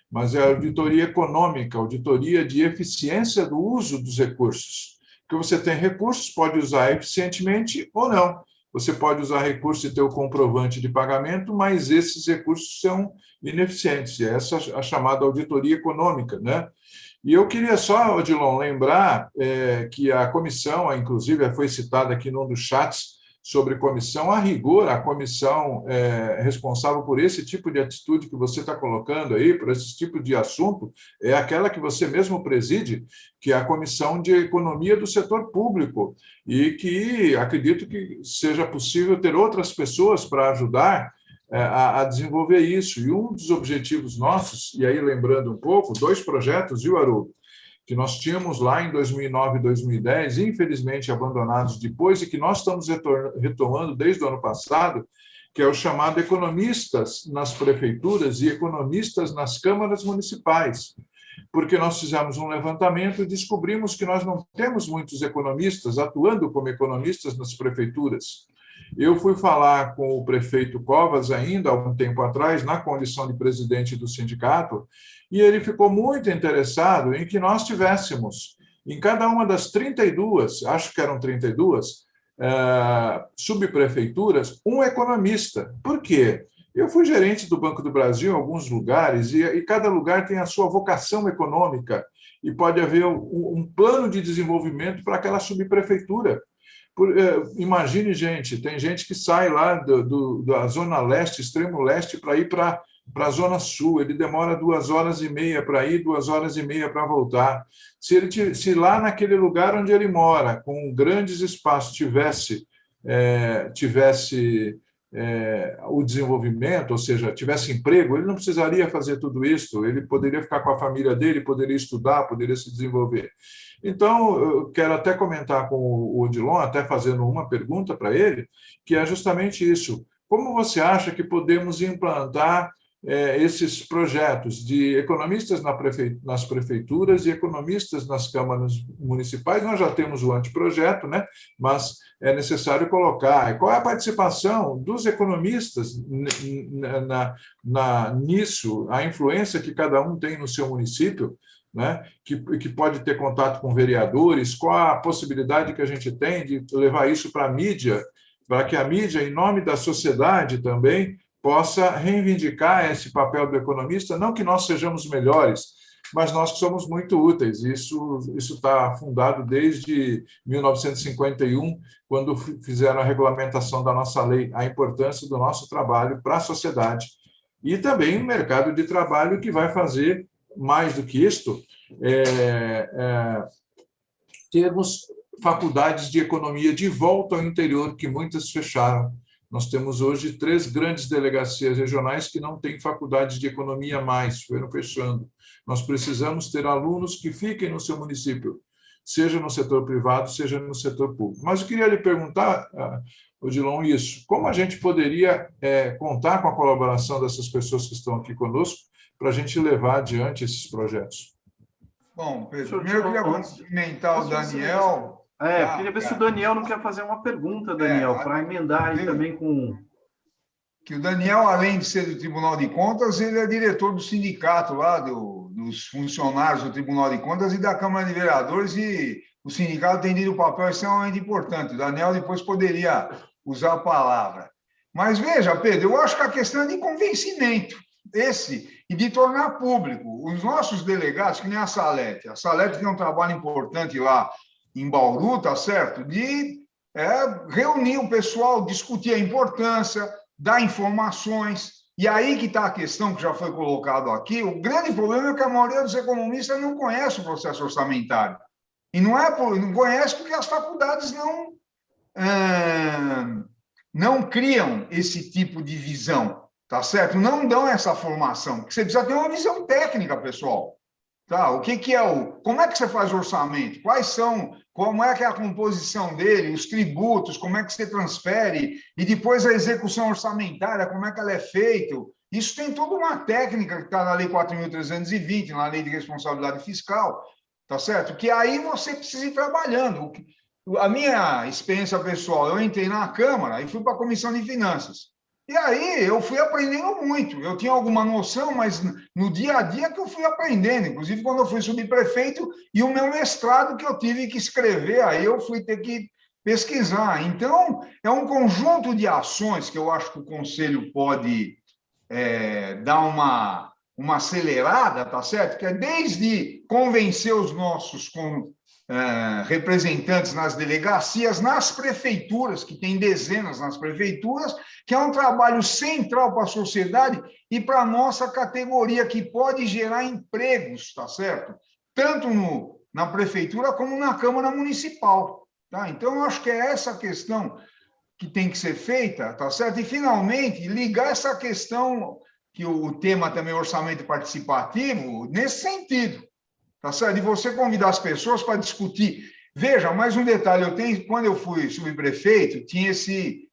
mas é a auditoria econômica, auditoria de eficiência do uso dos recursos. Porque você tem recursos, pode usar eficientemente ou não. Você pode usar recursos e ter o comprovante de pagamento, mas esses recursos são ineficientes. E essa é a chamada auditoria econômica, né? E eu queria só, Odilon, lembrar que a comissão, inclusive, foi citada aqui num dos chats sobre comissão. A rigor, a comissão responsável por esse tipo de atitude que você está colocando aí, por esse tipo de assunto, é aquela que você mesmo preside, que é a Comissão de Economia do Setor Público, e que acredito que seja possível ter outras pessoas para ajudar a desenvolver isso. E um dos objetivos nossos, e aí lembrando um pouco, 2 projetos, viu, Haroldo, que nós tínhamos lá em 2009 e 2010, infelizmente abandonados depois, e que nós estamos retomando desde o ano passado, que é o chamado Economistas nas Prefeituras e Economistas nas Câmaras Municipais. Porque nós fizemos um levantamento e descobrimos que nós não temos muitos economistas atuando como economistas nas prefeituras. Eu fui falar com o prefeito Covas ainda, há um tempo atrás, na condição de presidente do sindicato, e ele ficou muito interessado em que nós tivéssemos, em cada uma das 32, acho que eram 32, subprefeituras, um economista. Por quê? Eu fui gerente do Banco do Brasil em alguns lugares, e cada lugar tem a sua vocação econômica, e pode haver um plano de desenvolvimento para aquela subprefeitura. Imagine, gente, tem gente que sai lá da Zona Leste, extremo leste, para ir para a Zona Sul. Ele demora 2h30 para ir, 2h30 para voltar. Se lá naquele lugar onde ele mora, com grandes espaços, tivesse o desenvolvimento, ou seja, tivesse emprego, ele não precisaria fazer tudo isso, ele poderia ficar com a família dele, poderia estudar, poderia se desenvolver. Então, eu quero até comentar com o Odilon, até fazendo uma pergunta para ele, que é justamente isso. Como você acha que podemos implantar esses projetos de economistas nas prefeituras e economistas nas câmaras municipais? Nós já temos o anteprojeto, né? Mas é necessário colocar. Qual é a participação dos economistas nisso, a influência que cada um tem no seu município, né? Que pode ter contato com vereadores, qual a possibilidade que a gente tem de levar isso para a mídia, para que a mídia, em nome da sociedade também, possa reivindicar esse papel do economista, não que nós sejamos melhores, mas nós que somos muito úteis. Isso está fundado desde 1951, quando fizeram a regulamentação da nossa lei, a importância do nosso trabalho para a sociedade. E também o mercado de trabalho, que vai fazer, mais do que isto, termos faculdades de economia de volta ao interior, que muitas fecharam. Nós temos hoje 3 grandes delegacias regionais que não têm faculdades de economia mais, foram fechando. Nós precisamos ter alunos que fiquem no seu município, seja no setor privado, seja no setor público. Mas eu queria lhe perguntar, Odilon, isso. Como a gente poderia contar com a colaboração dessas pessoas que estão aqui conosco para a gente levar adiante esses projetos? Bom, Pedro, primeiro eu queria cumprimentar o Daniel. Eu queria ver se o Daniel não quer fazer uma pergunta, Daniel, para emendar aí também com... Que o Daniel, além de ser do Tribunal de Contas, ele é diretor do sindicato lá, dos funcionários do Tribunal de Contas e da Câmara de Vereadores, e o sindicato tem tido um papel extremamente importante. O Daniel depois poderia usar a palavra. Mas veja, Pedro, eu acho que a questão é de convencimento, e de tornar público. Os nossos delegados, que nem a Salete tem um trabalho importante lá em Bauru, tá certo? De reunir o pessoal, discutir a importância, dar informações. E aí que está a questão que já foi colocado aqui. O grande problema é que a maioria dos economistas não conhece o processo orçamentário. E não conhece porque as faculdades não criam esse tipo de visão, tá certo? Não dão essa formação. Você precisa ter uma visão técnica, pessoal. Tá? O que é como é que você faz o orçamento? Como é que é a composição dele, os tributos, como é que você transfere, e depois a execução orçamentária, como é que ela é feita? Isso tem toda uma técnica que está na Lei 4.320, na Lei de Responsabilidade Fiscal, tá certo? Que aí você precisa ir trabalhando. A minha experiência pessoal, eu entrei na Câmara e fui para a Comissão de Finanças. E aí eu fui aprendendo muito. Eu tinha alguma noção, mas no dia a dia que eu fui aprendendo. Inclusive, quando eu fui subprefeito e o meu mestrado que eu tive que escrever, aí eu fui ter que pesquisar. Então, é um conjunto de ações que eu acho que o Conselho pode dar uma acelerada, tá certo? Que é desde convencer os nossos representantes nas delegacias, nas prefeituras, que tem dezenas nas prefeituras, que é um trabalho central para a sociedade e para a nossa categoria, que pode gerar empregos, tá certo? Tanto na prefeitura como na Câmara Municipal. Tá? Então, eu acho que é essa questão que tem que ser feita, tá certo? E, finalmente, ligar essa questão, que o tema também é orçamento participativo, nesse sentido. Tá certo? E você convidar as pessoas para discutir. Veja, mais um detalhe, quando eu fui subprefeito, tinha esse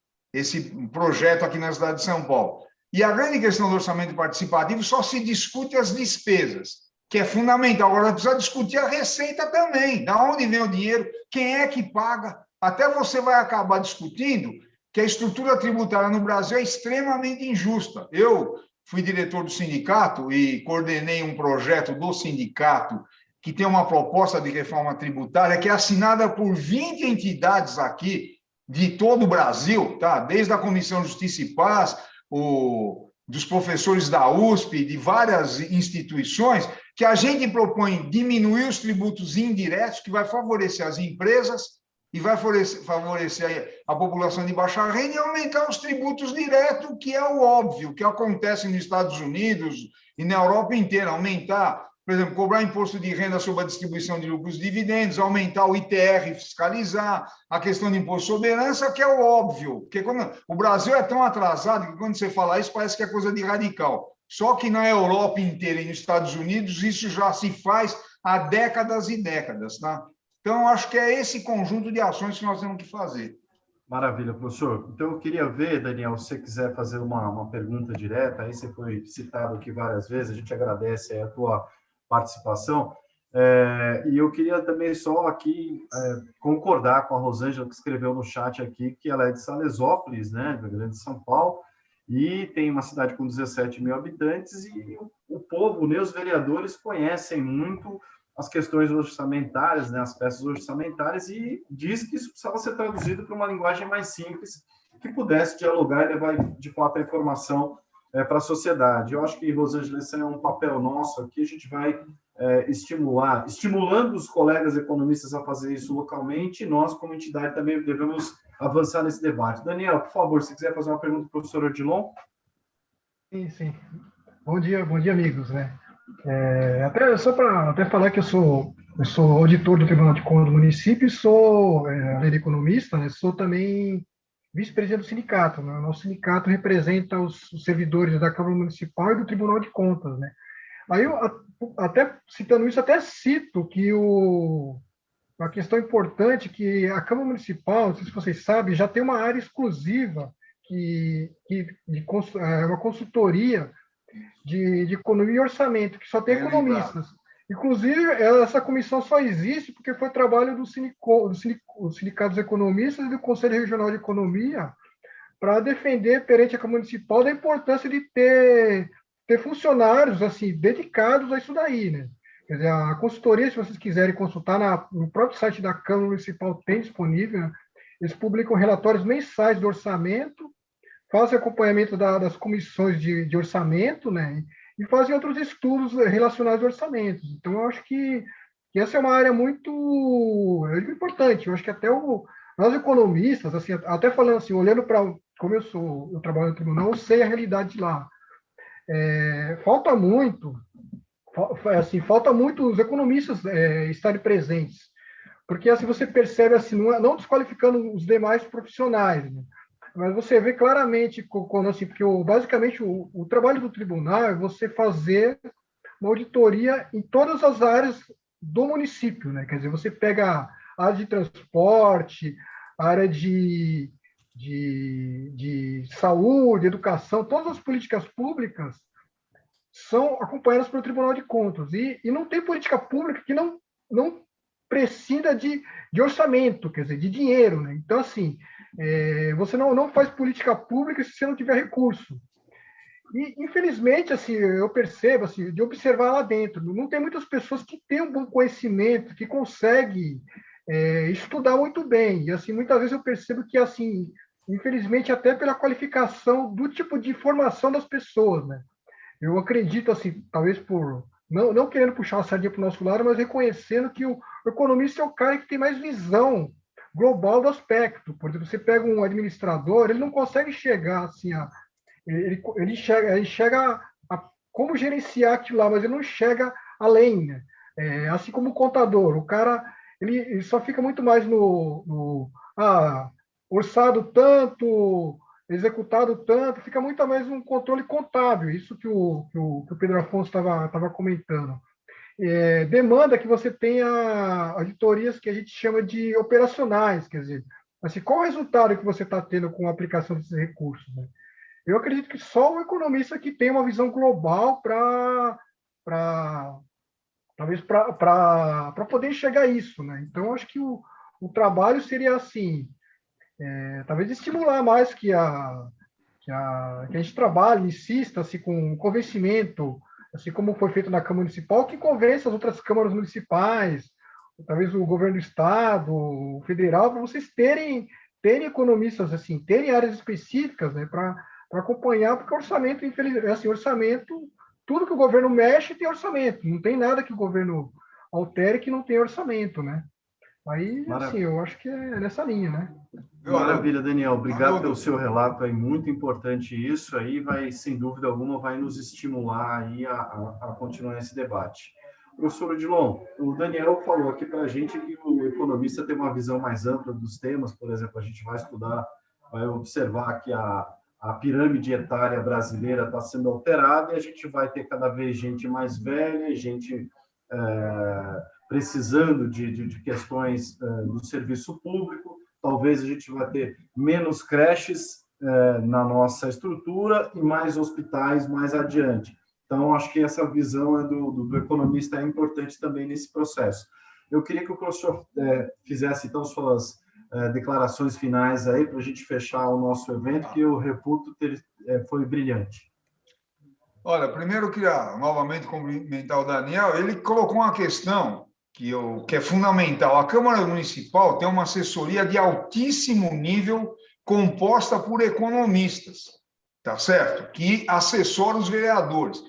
projeto aqui na cidade de São Paulo. E a grande questão do orçamento participativo só se discute as despesas, que é fundamental. Agora, precisa discutir a receita também. Da onde vem o dinheiro, quem é que paga. Até você vai acabar discutindo que a estrutura tributária no Brasil é extremamente injusta. Eu fui diretor do sindicato e coordenei um projeto do sindicato que tem uma proposta de reforma tributária que é assinada por 20 entidades aqui de todo o Brasil, tá? Desde a Comissão de Justiça e Paz, dos professores da USP, de várias instituições, que a gente propõe diminuir os tributos indiretos, que vai favorecer as empresas e vai favorecer a população de baixa renda e aumentar os tributos diretos, que é o óbvio, que acontece nos Estados Unidos e na Europa inteira, aumentar, por exemplo, cobrar imposto de renda sobre a distribuição de lucros e dividendos, aumentar o ITR, fiscalizar, a questão de imposto sobre herança, que é o óbvio, porque o Brasil é tão atrasado que quando você fala isso parece que é coisa de radical. Só que na Europa inteira e nos Estados Unidos isso já se faz há décadas e décadas, tá? Então, acho que é esse conjunto de ações que nós temos que fazer. Maravilha, professor. Então, eu queria ver, Daniel, se você quiser fazer uma pergunta direta, aí você foi citado aqui várias vezes, a gente agradece a tua participação, e eu queria também só aqui concordar com a Rosângela, que escreveu no chat aqui, que ela é de Salesópolis, né, do Rio Grande de São Paulo, e tem uma cidade com 17 mil habitantes, e o povo, né, os vereadores conhecem muito as questões orçamentárias, né, as peças orçamentárias, e diz que isso precisava ser traduzido para uma linguagem mais simples, que pudesse dialogar e levar, de fato, a informação para a sociedade. Eu acho que, Rosângela, esse é um papel nosso aqui, a gente vai estimulando os colegas economistas a fazer isso localmente, e nós, como entidade, também devemos avançar nesse debate. Daniel, por favor, se quiser fazer uma pergunta para o professor Odilon. Sim. Bom dia, amigos, né? Até só para falar que eu sou auditor do Tribunal de Contas do município e sou, além de economista, né, sou também vice-presidente do sindicato, né? O nosso sindicato representa os servidores da Câmara Municipal e do Tribunal de Contas, né? Aí, até citando isso, até cito que uma questão importante que a Câmara Municipal, não sei se vocês sabem, já tem uma área exclusiva é uma consultoria de economia e orçamento, que só tem economistas. Inclusive, essa comissão só existe porque foi trabalho do Sindicato dos Economistas e do Conselho Regional de Economia para defender perante a Câmara Municipal da importância de ter funcionários assim dedicados a isso daí, né? Quer dizer, a consultoria, se vocês quiserem consultar, no próprio site da Câmara Municipal tem disponível, né? Eles publicam relatórios mensais do orçamento, fazem acompanhamento das comissões de orçamento, né? E fazem outros estudos relacionados a orçamentos. Então, eu acho que essa é uma área muito importante. Eu acho que até nós economistas, assim, até falando assim, olhando para como eu trabalho no tribunal, eu sei a realidade de lá. Falta muito os economistas estarem presentes, porque assim você percebe assim, não desqualificando os demais profissionais, né? Mas você vê claramente quando assim, porque basicamente o trabalho do tribunal é você fazer uma auditoria em todas as áreas do município, né? Quer dizer, você pega a área de transporte, a área de saúde, educação, todas as políticas públicas são acompanhadas pelo Tribunal de Contas. E não tem política pública que não precisa de orçamento, quer dizer, de dinheiro, né? Então, assim, você não faz política pública se você não tiver recurso. E, infelizmente, assim, eu percebo, assim, de observar lá dentro, não tem muitas pessoas que têm um bom conhecimento, que conseguem estudar muito bem. E, assim, muitas vezes eu percebo que, assim, infelizmente, até pela qualificação do tipo de formação das pessoas, né? Eu acredito, assim, talvez por não querendo puxar a sardinha para o nosso lado, mas reconhecendo que o economista é o cara que tem mais visão global do aspecto. Por exemplo, você pega um administrador, ele não consegue chegar assim ele chega a como gerenciar aquilo lá, mas ele não chega além, né? Assim como o contador, o cara ele só fica muito mais orçado tanto, executado tanto, fica muito mais um controle contábil, isso que o Pedro Afonso estava comentando. Demanda que você tenha auditorias que a gente chama de operacionais, quer dizer, assim, qual o resultado que você está tendo com a aplicação desses recursos, né? Eu acredito que só o economista que tem uma visão global talvez para poder enxergar isso, né? Então, acho que o trabalho seria assim, talvez estimular mais que a gente trabalhe, insista assim, com convencimento, assim como foi feito na Câmara Municipal, que convença as outras câmaras municipais, talvez o governo do estado, o federal, para vocês terem economistas, assim, terem áreas específicas, né, para acompanhar, porque orçamento, infelizmente, assim, orçamento, tudo que o governo mexe tem orçamento, não tem nada que o governo altere que não tem orçamento, né? Aí, assim, eu acho que é nessa linha, né? Maravilha, Daniel. Obrigado pelo seu relato, é muito importante isso aí, sem dúvida alguma, vai nos estimular aí a continuar esse debate. Professor Odilon, o Daniel falou aqui para a gente que o economista tem uma visão mais ampla dos temas, por exemplo, a gente vai estudar, vai observar que a pirâmide etária brasileira está sendo alterada e a gente vai ter cada vez gente mais velha, gente precisando de questões do serviço público. Talvez a gente vai ter menos creches na nossa estrutura e mais hospitais mais adiante. Então, acho que essa visão do economista é importante também nesse processo. Eu queria que o professor fizesse, então, suas declarações finais aí para a gente fechar o nosso evento, que eu reputo foi brilhante. Olha, primeiro eu queria novamente cumprimentar o Daniel. Ele colocou uma questão que é fundamental. A Câmara Municipal tem uma assessoria de altíssimo nível composta por economistas, tá certo? Que assessora os vereadores.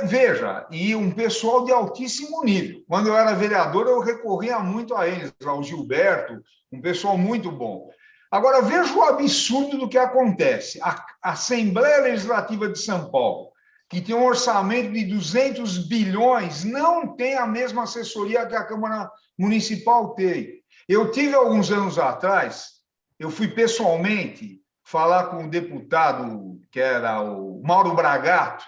Veja, um pessoal de altíssimo nível. Quando eu era vereador, eu recorria muito a eles, ao Gilberto, um pessoal muito bom. Agora, veja o absurdo do que acontece. A Assembleia Legislativa de São Paulo, que tem um orçamento de 200 bilhões, não tem a mesma assessoria que a Câmara Municipal tem. Eu tive, alguns anos atrás, eu fui pessoalmente falar com o deputado, que era o Mauro Bragato,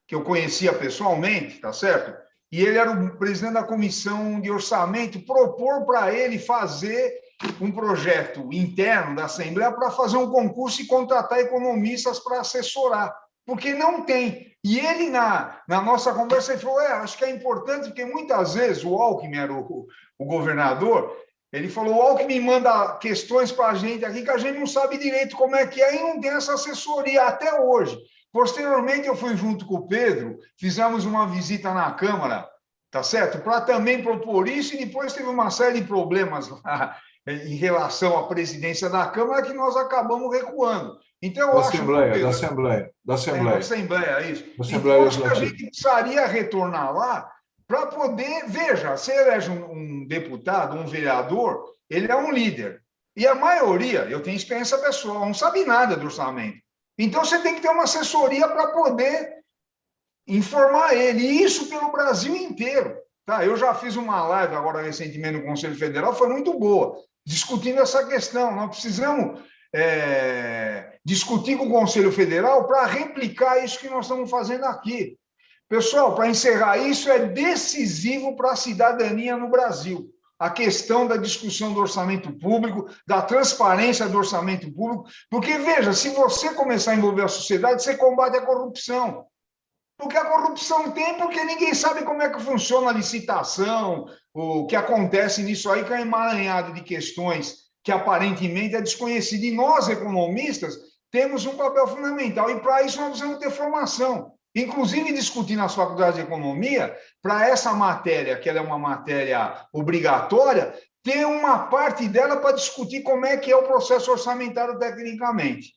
que eu conhecia pessoalmente, tá certo? E ele era o presidente da comissão de orçamento, propor para ele fazer um projeto interno da Assembleia para fazer um concurso e contratar economistas para assessorar, porque não tem. E ele, na nossa conversa, ele falou, acho que é importante, porque muitas vezes o Alckmin era o governador, ele falou, o Alckmin manda questões para a gente aqui que a gente não sabe direito como é que é e não tem essa assessoria até hoje. Posteriormente, eu fui junto com o Pedro, fizemos uma visita na Câmara, tá certo? Para também propor isso, e depois teve uma série de problemas lá em relação à presidência da Câmara que nós acabamos recuando. Então, eu acho que... Da Assembleia. Da Assembleia, isso. Da Então, Assembleia eu acho que a Legislativa. gente precisaria retornar lá para poder... Veja, você elege um deputado, um vereador, ele é um líder. E a maioria, eu tenho experiência pessoal, não sabe nada do orçamento. Então, você tem que ter uma assessoria para poder informar ele. E isso pelo Brasil inteiro. Tá? Eu já fiz uma live agora recentemente no Conselho Federal, foi muito boa, discutindo essa questão. Nós precisamos discutir com o Conselho Federal para replicar isso que nós estamos fazendo aqui. Pessoal, para encerrar, isso é decisivo para a cidadania no Brasil. A questão da discussão do orçamento público, da transparência do orçamento público, porque, veja, se você começar a envolver a sociedade, você combate a corrupção. Porque a corrupção tem, porque ninguém sabe como é que funciona a licitação, o que acontece nisso aí, que é um emaranhado de questões que aparentemente é desconhecido. E nós, economistas, temos um papel fundamental, e para isso nós precisamos ter formação. Inclusive, discutir nas faculdades de economia, para essa matéria, que ela é uma matéria obrigatória, ter uma parte dela para discutir como é que é o processo orçamentário tecnicamente.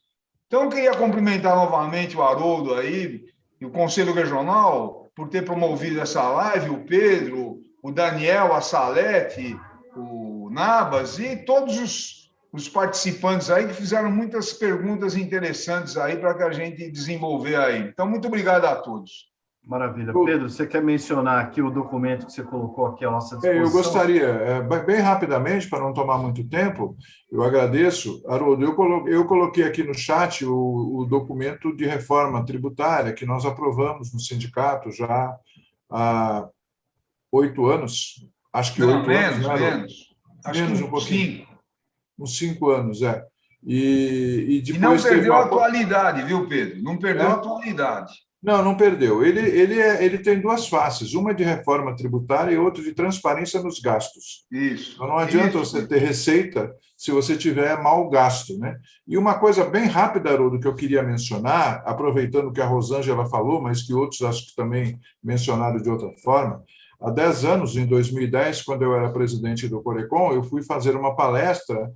Então, eu queria cumprimentar novamente o Haroldo aí, e o Conselho Regional, por ter promovido essa live, o Pedro, o Daniel, a Salete, o Nabas e todos os participantes aí que fizeram muitas perguntas interessantes aí para que a gente desenvolver aí. Então, muito obrigado a todos. Maravilha. Pedro, você quer mencionar aqui o documento que você colocou aqui à nossa disposição? Eu gostaria, bem rapidamente, para não tomar muito tempo, eu agradeço. Haroldo, eu coloquei aqui no chat o documento de reforma tributária que nós aprovamos no sindicato já há 8 anos. Acho que 8 anos, né, menos. Acho menos que um pouquinho. 5. Uns 5 anos, é. E E não depois perdeu a atualidade, viu, Pedro? Não perdeu a atualidade. Não perdeu. Ele tem duas faces, uma de reforma tributária e outra de transparência nos gastos. Isso. Então, não adianta você ter receita se você tiver mal gasto, né? E uma coisa bem rápida, Haroldo, que eu queria mencionar, aproveitando que a Rosângela falou, mas que outros acho que também mencionaram de outra forma, há 10 anos, em 2010, quando eu era presidente do Corecon, eu fui fazer uma palestra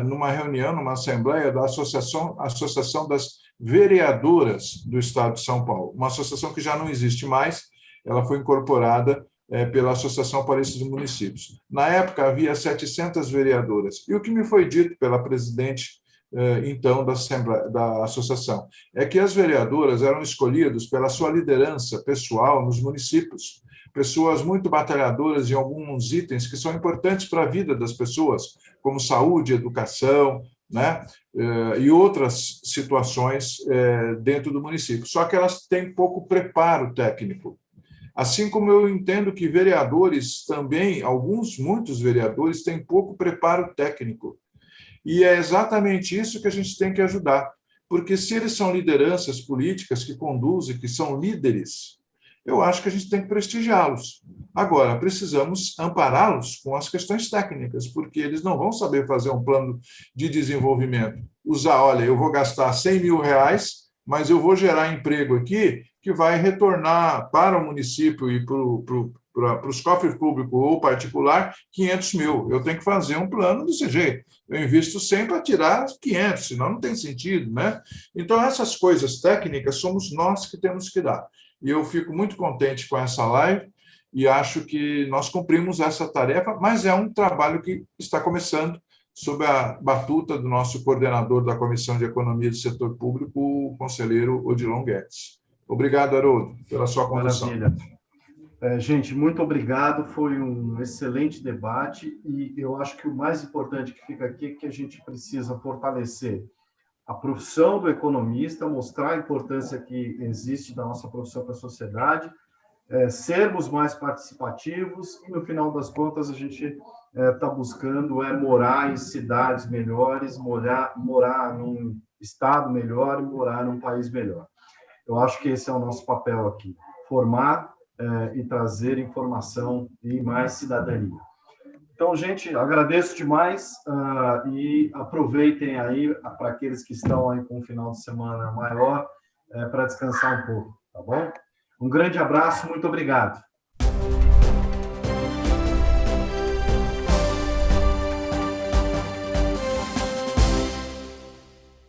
numa reunião, numa assembleia da Associação das Vereadoras do Estado de São Paulo, uma associação que já não existe mais, ela foi incorporada pela Associação Paulista dos Municípios. Na época, havia 700 vereadoras, e o que me foi dito pela presidente, então, da associação, é que as vereadoras eram escolhidas pela sua liderança pessoal nos municípios, pessoas muito batalhadoras em alguns itens que são importantes para a vida das pessoas, como saúde, educação, né? E outras situações dentro do município. Só que elas têm pouco preparo técnico. Assim como eu entendo que vereadores também, muitos vereadores, têm pouco preparo técnico. E é exatamente isso que a gente tem que ajudar. Porque se eles são lideranças políticas que conduzem, que são líderes, eu acho que a gente tem que prestigiá-los. Agora, precisamos ampará-los com as questões técnicas, porque eles não vão saber fazer um plano de desenvolvimento. Olha, eu vou gastar 100 mil reais, mas eu vou gerar emprego aqui que vai retornar para o município e para os cofres públicos ou particular 500 mil. Eu tenho que fazer um plano desse jeito. Eu invisto 100 para tirar 500, senão não tem sentido, né? Então, essas coisas técnicas somos nós que temos que dar. E eu fico muito contente com essa live e acho que nós cumprimos essa tarefa, mas é um trabalho que está começando sob a batuta do nosso coordenador da Comissão de Economia do Setor Público, o conselheiro Odilon Guedes. Obrigado, Haroldo, pela sua condução. Maravilha. Gente, muito obrigado, foi um excelente debate e eu acho que o mais importante que fica aqui é que a gente precisa fortalecer a profissão do economista, mostrar a importância que existe da nossa profissão para a sociedade, sermos mais participativos e, no final das contas, a gente está buscando morar em cidades melhores, morar num estado melhor e morar num país melhor. Eu acho que esse é o nosso papel aqui, formar e trazer informação e mais cidadania. Então, gente, agradeço demais e aproveitem aí para aqueles que estão aí com um final de semana maior para descansar um pouco, tá bom? Um grande abraço, muito obrigado.